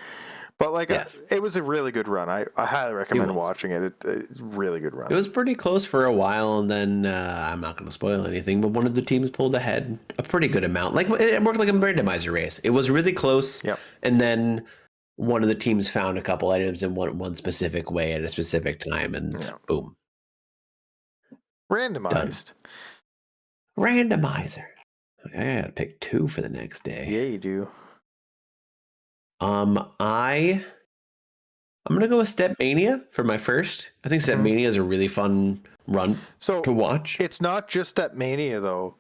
But like Yes. it was a really good run. I highly recommend was. watching it. It's a really good run. It was pretty close for a while, and then I'm not going to spoil anything, but one of the teams pulled ahead a pretty good amount. Like it worked like a randomizer race. It was really close, Yep. and then one of the teams found a couple items in one specific way at a specific time, and Yeah. boom, Randomized. randomizer. I gotta pick 2 for the next day. Yeah, you do. I'm gonna go with Step Mania for my first. I think Step Mhm. Mania is a really fun run So to watch. it's not just that Mania though.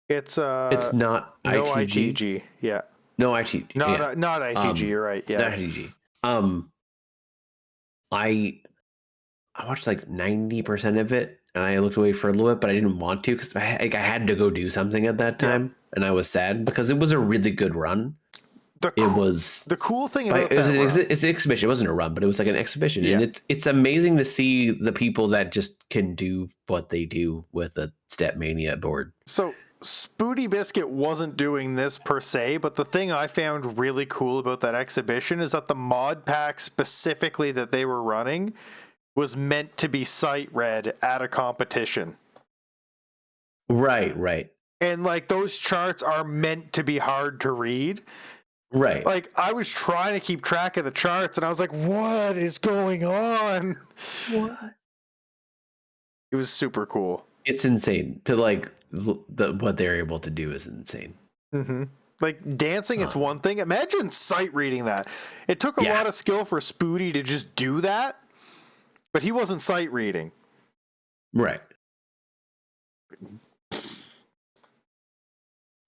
It's It's not no ITG. ITG. Yeah. No ITG. Not yeah. not ITG, you're right. Yeah. Not ITG. I watched like 90% of it, and I looked away for a little bit, but I didn't want to because I had to go do something at that Yeah. time, and I was sad because it was a really good run. The It cool, was. the cool thing But about it was that run, it's an exhibition. It wasn't a run, but it was like an exhibition, Yeah. and it's amazing to see the people that just can do what they do with a Step Mania board. so Spooty Biscuit wasn't doing this per se, but the thing I found really cool about that exhibition is that the mod pack specifically that they were running was meant to be sight read at a competition. Right. And like those charts are meant to be hard to read. Like I was trying to keep track of the charts and I was like, what is going on? What? It was super cool. It's insane to like what they're able to do is insane. Mm-hmm. Like dancing, it's one thing. Imagine sight reading that. It took a Yeah. lot of skill for Spooty to just do that, but he wasn't sight reading. Right.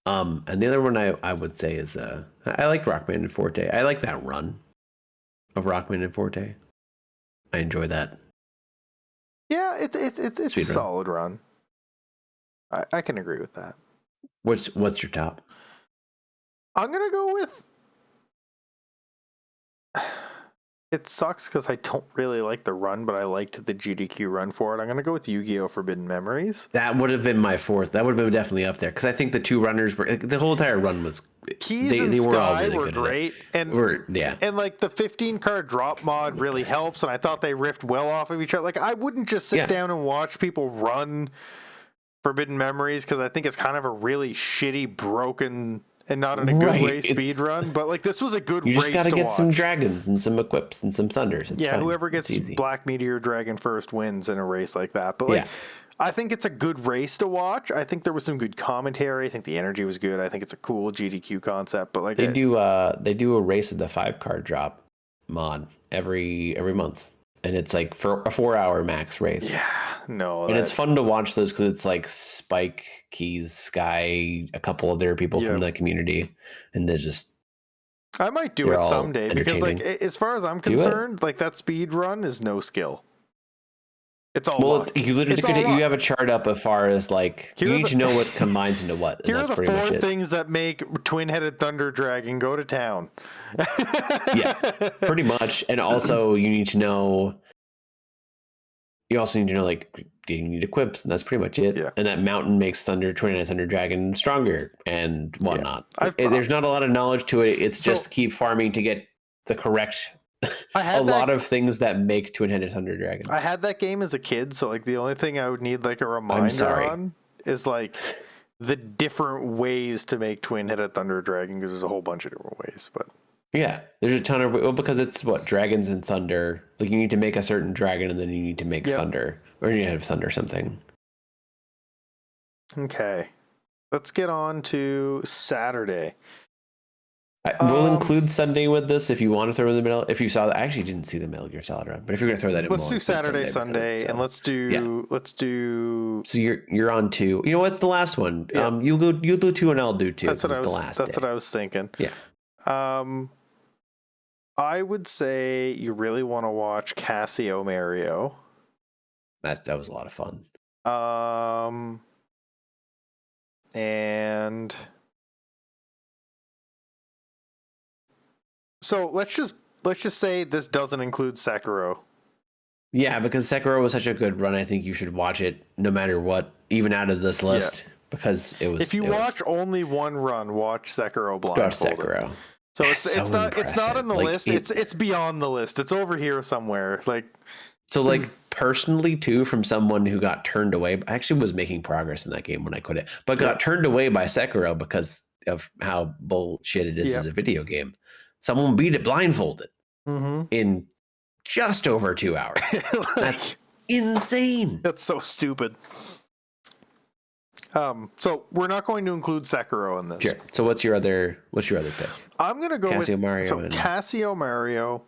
And the other one I would say is I like Rockman and Forte. I like that run of Rockman and Forte. I enjoy that. Yeah, it's a Speed run. solid run. I can agree with that. What's your top? I'm gonna go with. It sucks because I don't really like the run, but I liked the GDQ run for it. I'm gonna go with Yu-Gi-Oh! Forbidden Memories. That would have been my fourth. That would have been definitely up there because I think the two runners were the whole entire run was. Keys and Sky were good at it. great, and Yeah. and like the 15 card drop mod really helps, and I thought they riffed well off of each other. Like I wouldn't just sit down and watch people run Forbidden Memories because I think it's kind of a really shitty, broken, and not in a good way speed run. But like this was a good race to watch. You just gotta get some dragons and some equips and some thunders. It's fine. Whoever gets Black Meteor Dragon first wins in a race like that. But like I think it's a good race to watch. I think there was some good commentary. I think the energy was good. I think it's a cool GDQ concept. But like they do a race of the 5-card drop mod every month, and it's like for a 4-hour max race. Yeah, no, and it's fun to watch those because it's like Spike, Keys, Sky, a couple other people from the community, and they're just. I might do it someday because like as far as I'm concerned, like that speed run is no skill. It's all luck. You literally you have a chart up as far as like you need to know what combines into what. Here are the 4 things that make Twin-Headed Thunder Dragon go to town. Yeah, pretty much. And also you need to know like you need equips, and that's pretty much it. Yeah. And that mountain makes Twin-Headed Thunder Dragon stronger and whatnot. There's not a lot of knowledge to it. It's just keep farming to get the correct. A lot of things that make Twin-Headed Thunder Dragon. I had that game as a kid, so like the only thing I would need like a reminder on is like the different ways to make Twin-Headed Thunder Dragon because there's a whole bunch of different ways. But yeah, there's a ton of because it's dragons and thunder. Like you need to make a certain dragon, and then you need to make thunder, or you need to have thunder or something. Okay, let's get on to Saturday. We'll include Sunday with this if you want to throw in the middle. If you saw that, I actually didn't see the Metal Gear Solid run, but if you're gonna throw that in, let's do Saturday, Sunday, and let's do. So you're on 2. You know what's the last one? Yeah. You'll do 2 and I'll do 2. That's what I was thinking. Yeah. I would say you really want to watch Casio Mario. That was a lot of fun. And. So let's just say this doesn't include Sekiro. Yeah, because Sekiro was such a good run. I think you should watch it no matter what, even out of this list, because it was. If you watch only one run, watch Sekiro blindfolded. Watch Sekiro. So it's not on the list. It's beyond the list. It's over here somewhere. Like personally too, from someone who got turned away. I actually was making progress in that game when I quit it, but got turned away by Sekiro because of how bullshit it is as a video game. Someone beat it blindfolded in just over 2 hours. That's insane. That's so stupid. So we're not going to include Sekiro in this. Sure. So what's your other pick? I'm going to go Casio with Mario. So Casio Mario,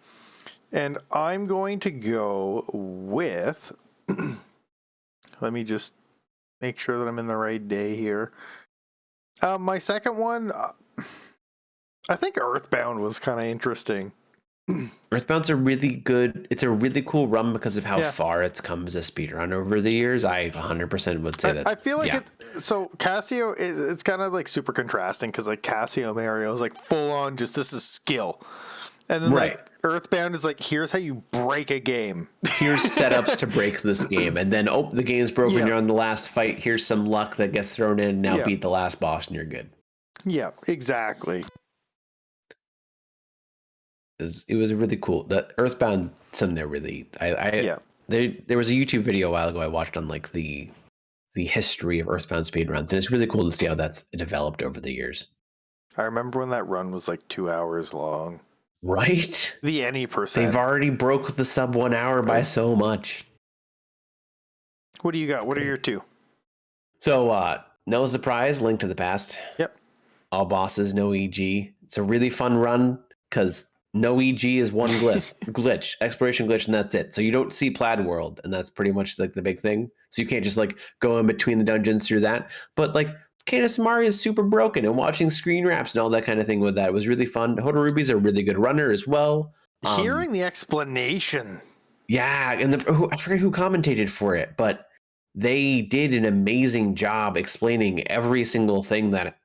and I'm going to go with. Let me just make sure that I'm in the right day here. My second one. I think Earthbound was kind of interesting. Earthbound's a really cool run because of how far it's come as a speedrun over the years. I 100% would say that. I feel like so Casio it's kind of like super contrasting because like Casio Mario is like full on just this is skill. And then like Earthbound is like here's how you break a game. Here's setups to break this game. And then the game's broken, you're on the last fight. Here's some luck that gets thrown in. Now beat the last boss and you're good. Yeah, exactly. It was really cool. The Earthbound something there really there was a YouTube video a while ago I watched on like the history of Earthbound speedruns, and it's really cool to see how that's developed over the years. I remember when that run was like 2 hours long. Right? The any percent. They've already broke the sub 1 hour by so much. What do you got? What are your 2? So no surprise, Link to the Past. Yep. All bosses, no EG. It's a really fun run because no EG is one glitch, exploration glitch, and that's it. So you don't see Plaid World, and that's pretty much like the big thing. So you can't just like go in between the dungeons through that. But like Canis Mario is super broken, and watching screen wraps and all that kind of thing with that was really fun. Hodorubi's a really good runner as well. Hearing the explanation. Yeah, and I forget who commentated for it, but they did an amazing job explaining every single thing that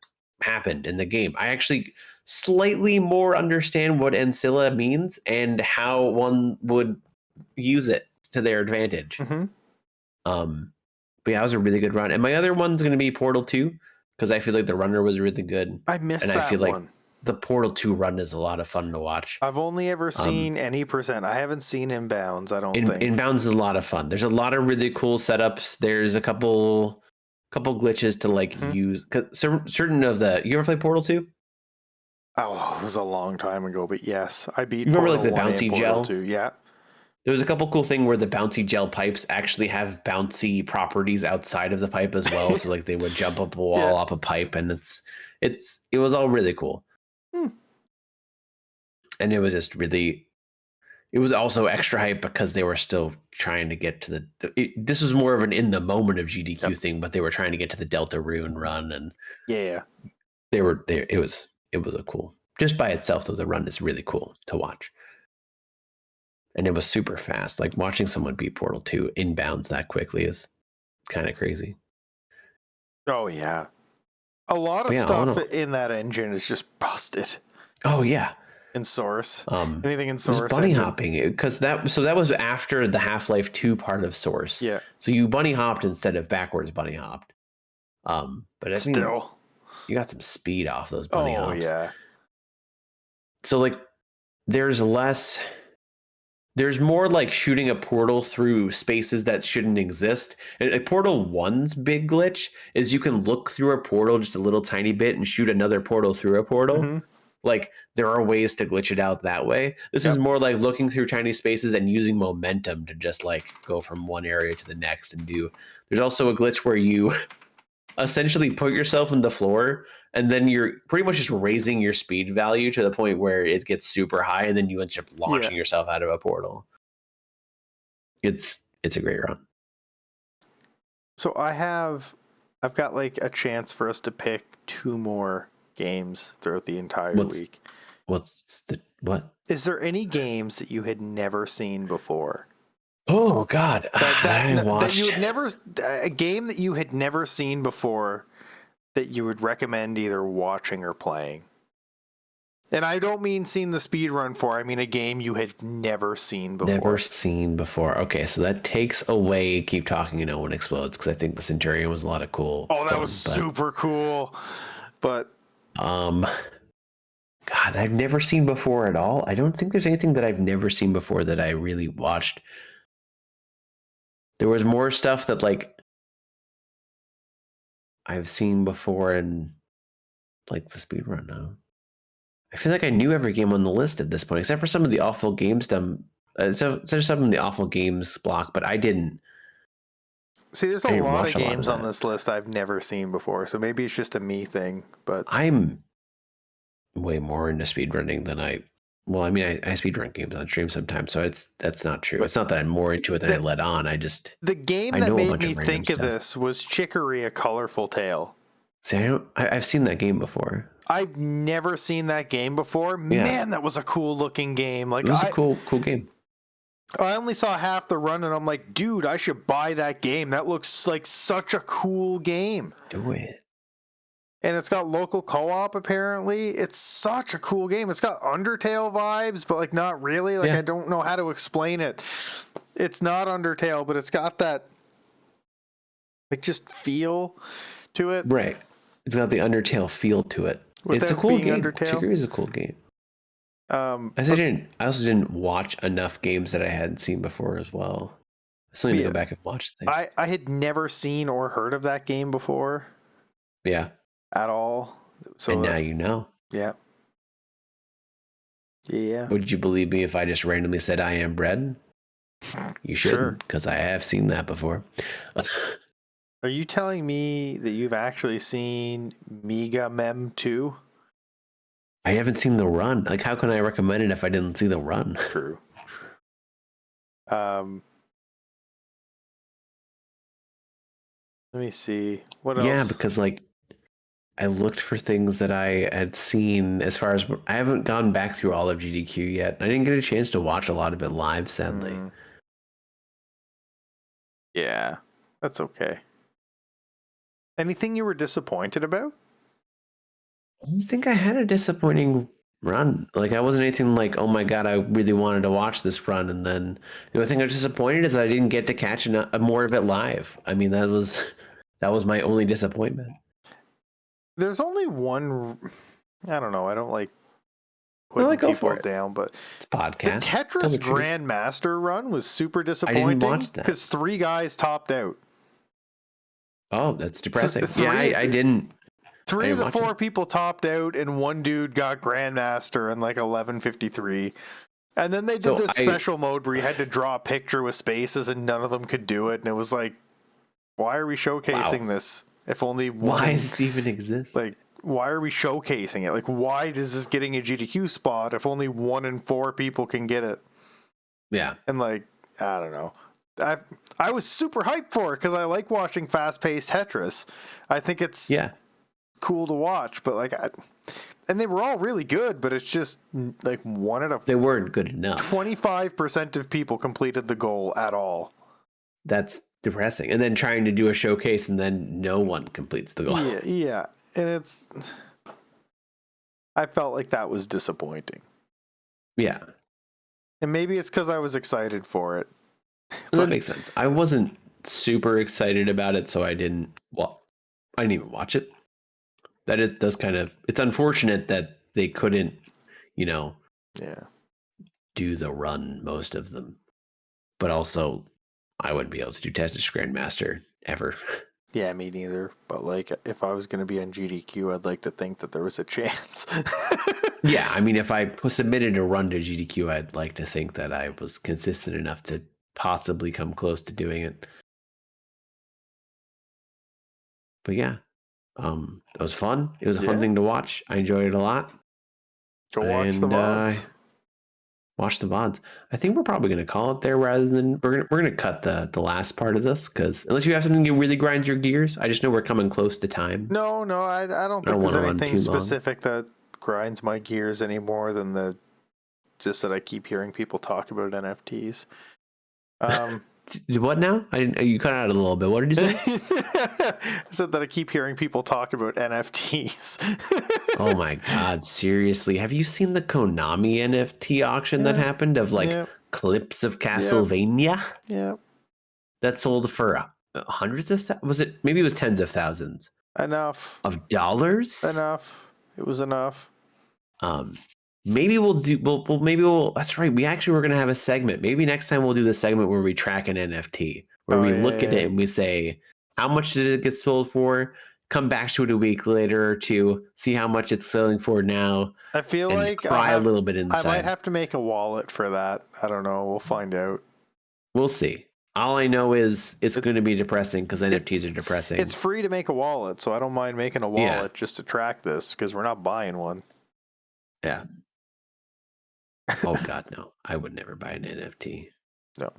happened in the game. I actually slightly more understand what Ancilla means and how one would use it to their advantage. Mm-hmm. But yeah, that was a really good run. And my other one's going to be Portal 2 because I feel like the runner was really good. I missed and that I feel one. like the Portal 2 run is a lot of fun to watch. I've only ever seen any percent. I haven't seen Inbounds, I don't think. Inbounds is a lot of fun. There's a lot of really cool setups. There's a couple glitches to like use. Certain of the... You ever play Portal 2? Oh, it was a long time ago, but yes. I beat You remember Portal like the 1 and bouncy Portal gel? 2. Yeah. There was a couple cool thing where the bouncy gel pipes actually have bouncy properties outside of the pipe as well. So like they would jump up a wall, up a pipe, and it was all really cool. And it was just really, it was also extra hype because they were still trying to get to this was more of an in the moment of GDQ thing, but they were trying to get to the Deltarune run, and it was a cool, just by itself though, the run is really cool to watch. And it was super fast. Like watching someone beat Portal 2 inbounds that quickly is kind of crazy. Oh yeah. A lot of stuff in that engine is just busted. Oh yeah. In Source. Anything in Source. Bunny engine. hopping, because that was after the Half-Life 2 part of Source. Yeah. So you bunny hopped instead of backwards bunny hopped. But I think you got some speed off those bunny hops. Oh yeah. So like there's more like shooting a portal through spaces that shouldn't exist. And like Portal 1's big glitch is you can look through a portal just a little tiny bit and shoot another portal through a portal. Mm-hmm. Like there are ways to glitch it out that way. This is more like looking through tiny spaces and using momentum to just like go from one area to the next and do. There's also a glitch where you essentially put yourself in the floor and then you're pretty much just raising your speed value to the point where it gets super high and then you end up launching yourself out of a portal. It's a great run. So I've got like a chance for us to pick 2 more games throughout the entire week. What? Is there any games that you had never seen before? Oh God, that you had never, a game that you had never seen before that you would recommend either watching or playing? And I don't mean seen the speed run for. I mean a game you had never seen before. Never seen before. Okay, so that takes away Keep Talking and No One Explodes, because I think the Centurion was a lot of cool. Oh, that was super cool. But God, I've never seen before at all. I don't think there's anything that I've never seen before that I really watched. There was more stuff that like I've seen before in like the speedrun now. I feel like I knew every game on the list at this point, except for some of the awful games. There's some of the awful games block, but I didn't. See, there's a lot of games on this list I've never seen before, so maybe it's just a me thing. But I'm way more into speedrunning than I speedrun games on stream sometimes, so that's not true. It's not that I'm more into it than I let on. The game that made me think of this was Chicory: A Colorful Tale. See, I've seen that game before. I've never seen that game before. Yeah. Man, that was a cool looking game. Like, it was a cool game. I only saw half the run and I'm like, dude, I should buy that game. That looks like such a cool game. Do it. And it's got local co-op apparently. It's such a cool game. It's got Undertale vibes, but like not really. Like I don't know how to explain it. It's not Undertale, but it's got that like just feel to it. Right. It's got the Undertale feel to it. It's a cool game. Chicory is a cool game. I also didn't watch enough games that I hadn't seen before as well. I still need to go back and watch things. I had never seen or heard of that game before. Yeah. At all. So and now you know. Yeah. Yeah. Would you believe me if I just randomly said I Am Bread? You should, because I have seen that before. Are you telling me that you've actually seen Mega Mem 2? I haven't seen the run. Like, how can I recommend it if I didn't see the run? True. Let me see. What else? Yeah, because like I looked for things that I had seen. As far as I haven't gone back through all of GDQ yet. I didn't get a chance to watch a lot of it live, sadly. Mm. Yeah, that's okay. Anything you were disappointed about? I don't think I had a disappointing run. Like I wasn't anything like, oh my god, I really wanted to watch this run, and then the only thing I was disappointed is I didn't get to catch more of it live. I mean, that was my only disappointment. There's only one. I don't know. I don't like Well, putting go people for it. down, but It's a podcast. the Tell Tetris the truth. Grandmaster run was super didn't disappointing watch that. because 3 guys topped out. Oh, that's depressing. Three- Yeah, I didn't. 3 of the watch 4 it. people topped out, and 1 dude got Grandmaster in like 11:53. And then they did So this I- special mode where you had to draw a picture with spaces, and none of them could do it. And it was like, why are we showcasing this? If only one. Why does this even exist? Like, why are we showcasing it? Like, why is this getting a GDQ spot if only 1 in 4 people can get it? Yeah. And like, I don't know. I was super hyped for it because I like watching fast-paced Tetris. I think it's Yeah. cool to watch, but like, and they were all really good, but it's just like 1 out of They weren't good enough. 25% of people completed the goal at all. That's depressing. And then trying to do a showcase and then no one completes the goal. Yeah, and I felt like that was disappointing. Yeah. And maybe it's because I was excited for it. That makes sense. I wasn't super excited about it, so I didn't even watch it. That it does kind of, it's unfortunate that they couldn't, Yeah. do the run, most of them. But also, I wouldn't be able to do Tetris Grandmaster ever. Yeah, me neither. But like, if I was going to be on GDQ, I'd like to think that there was a chance. Yeah, I mean, if I submitted a run to GDQ, I'd like to think that I was consistent enough to possibly come close to doing it. But yeah, it was fun. It was a fun Yeah. thing to watch. I enjoyed it a lot. Go watch the And, VODs. Watch the VODs. I think we're probably going to call it there rather than we're gonna cut the last part of this, because unless you have something that really grinds your gears, I just know we're coming close to time. No, I don't think don't there's wanna run anything too long. specific that grinds my gears anymore than just that I keep hearing people talk about NFTs. What now? I didn't. You cut out a little bit. What did you say? I said that I keep hearing people talk about NFTs. Oh my god! Seriously, have you seen the Konami NFT auction that Yeah. happened of like Yeah. clips of Castlevania Yeah, that sold for hundreds of was it? Maybe it was tens of thousands enough. of dollars. Enough. It was enough. Maybe we'll do. Maybe we'll. That's right. We actually were gonna have a segment. Maybe next time we'll do the segment where we track an NFT, where Oh, we yeah, look at yeah. it and we say how much did it get sold for. Come back to it a week later to see how much it's selling for now, I feel and like cry a little bit I inside. might have to make a wallet for that. I don't know. We'll find out. We'll see. All I know is it's going to be depressing because NFTs are depressing. It's free to make a wallet, so I don't mind making a Yeah. wallet just to track this because we're not buying one. Yeah. Oh God, no! I would never buy an NFT. No.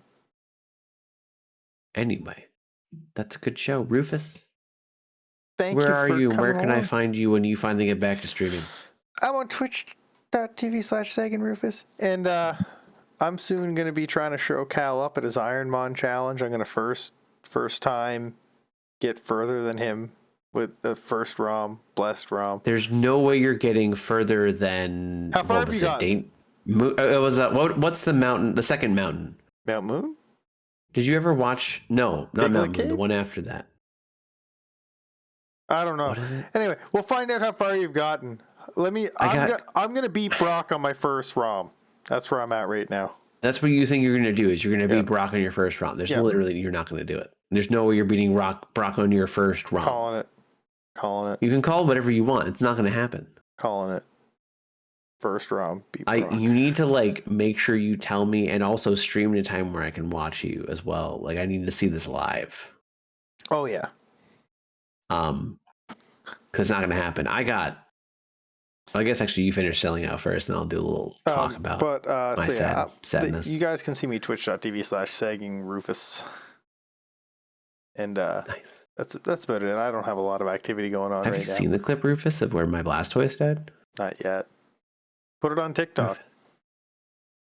Anyway, that's a good show, Rufus. Thank Where you are for you? Where coming can I along. find you when you finally get back to streaming? I'm on twitch.tv/SaganRufus. And I'm soon going to be trying to show Cal up at his Ironmon challenge. I'm going to first time get further than him with the first ROM, blessed ROM. There's no way you're getting further than How far what have was you it? gotten? It was what's the mountain? The second mountain. Mount Moon? Did you ever watch? No, not Big Lake Mountain Moon. The Cave? one after that. I don't know. What is it? Anyway, we'll find out how far you've gotten. I'm going to beat Brock on my first ROM. That's where I'm at right now. That's what you think you're going to do. Is you're going to Yeah. beat Brock on your first round. There's Yeah. literally you're not going to do it. There's no way you're beating Brock on your first round. Calling it. You can call whatever you want. It's not going to happen. Calling it. First ROM, beat Brock. You need to like make sure you tell me and also stream at a time where I can watch you as well. Like I need to see this live. Oh, yeah. Because it's not going to happen. I guess actually you finish selling out first, and I'll do a little talk about But my so yeah, sadness. you guys can see me twitch.tv/SaggingRufus. And Nice. That's about it. I don't have a lot of activity going on Have right you now. seen the clip, Rufus, of where my Blastoise died? Not yet. Put it on TikTok.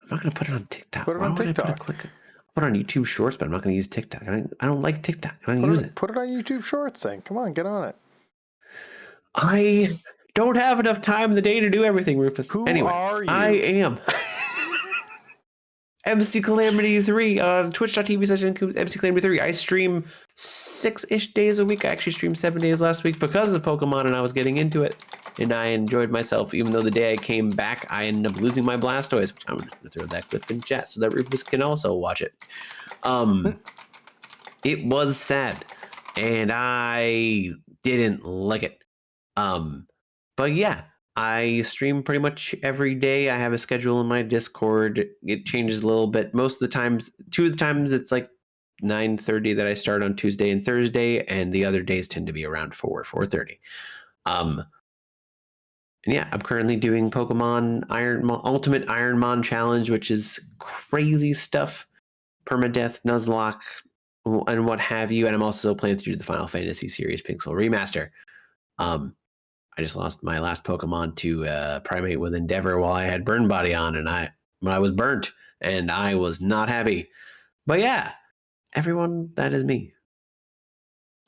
I'm not gonna put it on TikTok. Put it Why on would I TikTok. put it on YouTube Shorts, but I'm not gonna use TikTok. I don't like TikTok. I don't use it. Put it on YouTube Shorts then. Come on, get on it. I don't have enough time in the day to do everything, Rufus. Who Anyway, are you? I am MC Calamity 3 on twitch.tv/MC Calamity 3. I stream 6-ish days a week. I actually streamed 7 days last week because of Pokemon, and I was getting into it. And I enjoyed myself, even though the day I came back, I ended up losing my Blastoise, which I'm going to throw that clip in chat so that Rufus can also watch it. It was sad, and I didn't like it. But yeah, I stream pretty much every day. I have a schedule in my Discord. It changes a little bit. Most of the times, 2 of the times it's like 9:30 that I start on Tuesday and Thursday, and the other days tend to be around 4:30. And yeah, I'm currently doing Pokemon Ultimate Ironmon Challenge, which is crazy stuff, permadeath, Nuzlocke, and what have you. And I'm also playing through the Final Fantasy series Pixel Remaster. I just lost my last Pokemon to Primate with Endeavor while I had Burn Body on, and I was burnt, and I was not happy. But yeah, everyone, that is me.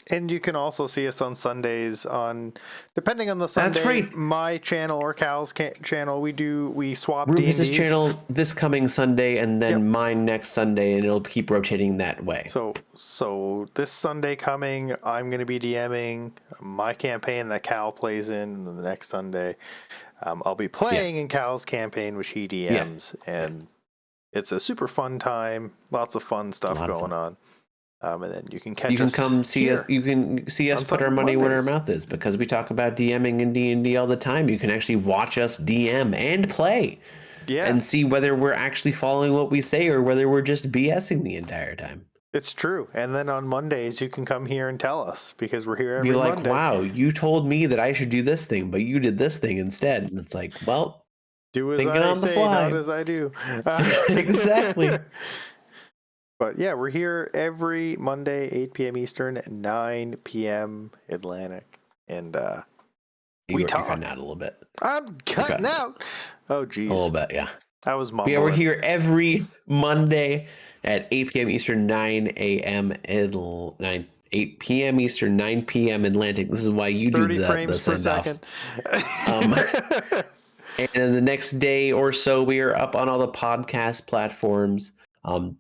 And you can also see us on Sundays on, depending on the Sunday, That's right. my channel or Cal's channel. We swap Rufus's D&Ds. channel this coming Sunday, and then mine next Sunday, and it'll keep rotating that way. So this Sunday coming, I'm going to be DMing my campaign that Cal plays in, and then the next Sunday, I'll be playing in Cal's campaign, which he DMs, and it's a super fun time. Lots of fun stuff going on. And then you can catch us. You can come see here us. You can see us on put our money where our Mondays. mouth is, because we talk about DMing and D&D all the time. You can actually watch us DM and play, and see whether we're actually following what we say or whether we're just BSing the entire time. It's true. And then on Mondays, you can come here and tell us, because we're here every Be like, Monday. wow, you told me that I should do this thing, but you did this thing instead. And it's like, well, Do as thinking I on the say, fly. not as I do. Exactly. But yeah, we're here every Monday, 8 p.m. Eastern, 9 p.m. Atlantic. And we talk. You're cutting out a little bit. I'm cutting out. Oh, geez. A little bit, yeah. I was But mumbling. yeah, we're here every Monday at 8 p.m. Eastern, 9 a.m. 8 p.m. Eastern, 9 p.m. Atlantic. This is why you do 30 the frames per send-offs. second. And then the next day or so, we are up on all the podcast platforms.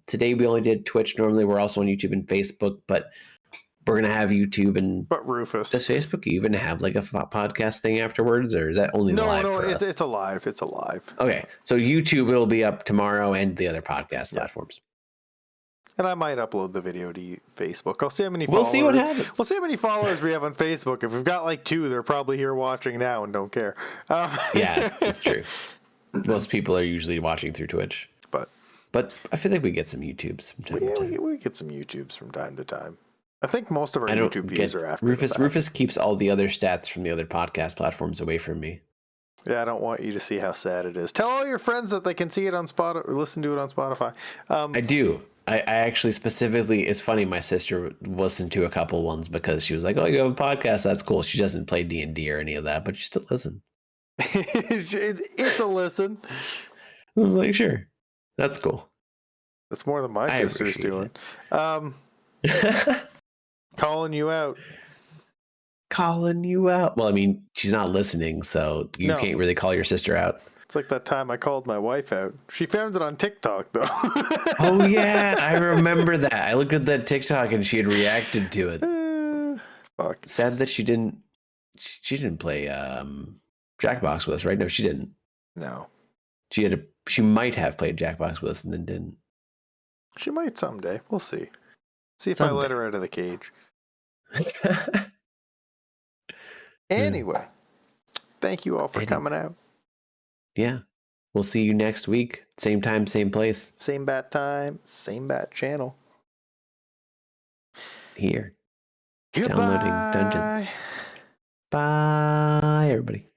Today we only did Twitch. Normally we're also on YouTube and Facebook, but we're gonna have YouTube and. But Rufus. Does Facebook even have like a podcast thing afterwards, or is that only live for us? It's alive. It's alive. Okay, so YouTube it'll be up tomorrow, and the other podcast platforms. And I might upload the video to Facebook. I'll see how many We'll followers. see what happens. We'll see how many followers we have on Facebook. If we've got like 2, they're probably here watching now and don't care. Yeah, that's true. Most people are usually watching through Twitch, but I feel like we get some YouTubes from time to time. we get some YouTubes from time to time. I think most of our I don't YouTube views get are after Rufus. the fact. Rufus keeps all the other stats from the other podcast platforms away from me. Yeah, I don't want you to see how sad it is. Tell all your friends that they can see it on Spotify or listen to it on Spotify. I do. I actually specifically, it's funny, my sister listened to a couple ones because she was like, oh, you have a podcast, that's cool. She doesn't play D&D or any of that, but she still listens. It's a listen. I was like, sure, that's cool. That's more than my I sister's appreciate doing. Calling you out. Calling you out. Well, I mean, she's not listening, so you No. can't really call your sister out. It's like that time I called my wife out. She found it on TikTok, though. Oh, yeah, I remember that. I looked at that TikTok and she had reacted to it. Fuck. Sad that she didn't play Jackbox with us, right? No, she didn't. No. She might have played Jackbox with us and then didn't. She might someday. We'll see. See if I let her out of the cage. Anyway, thank you all for coming out. Yeah. We'll see you next week. Same time, same place. Same bat time, same bat channel. Here. Goodbye. Downloading Dungeons. Bye, everybody.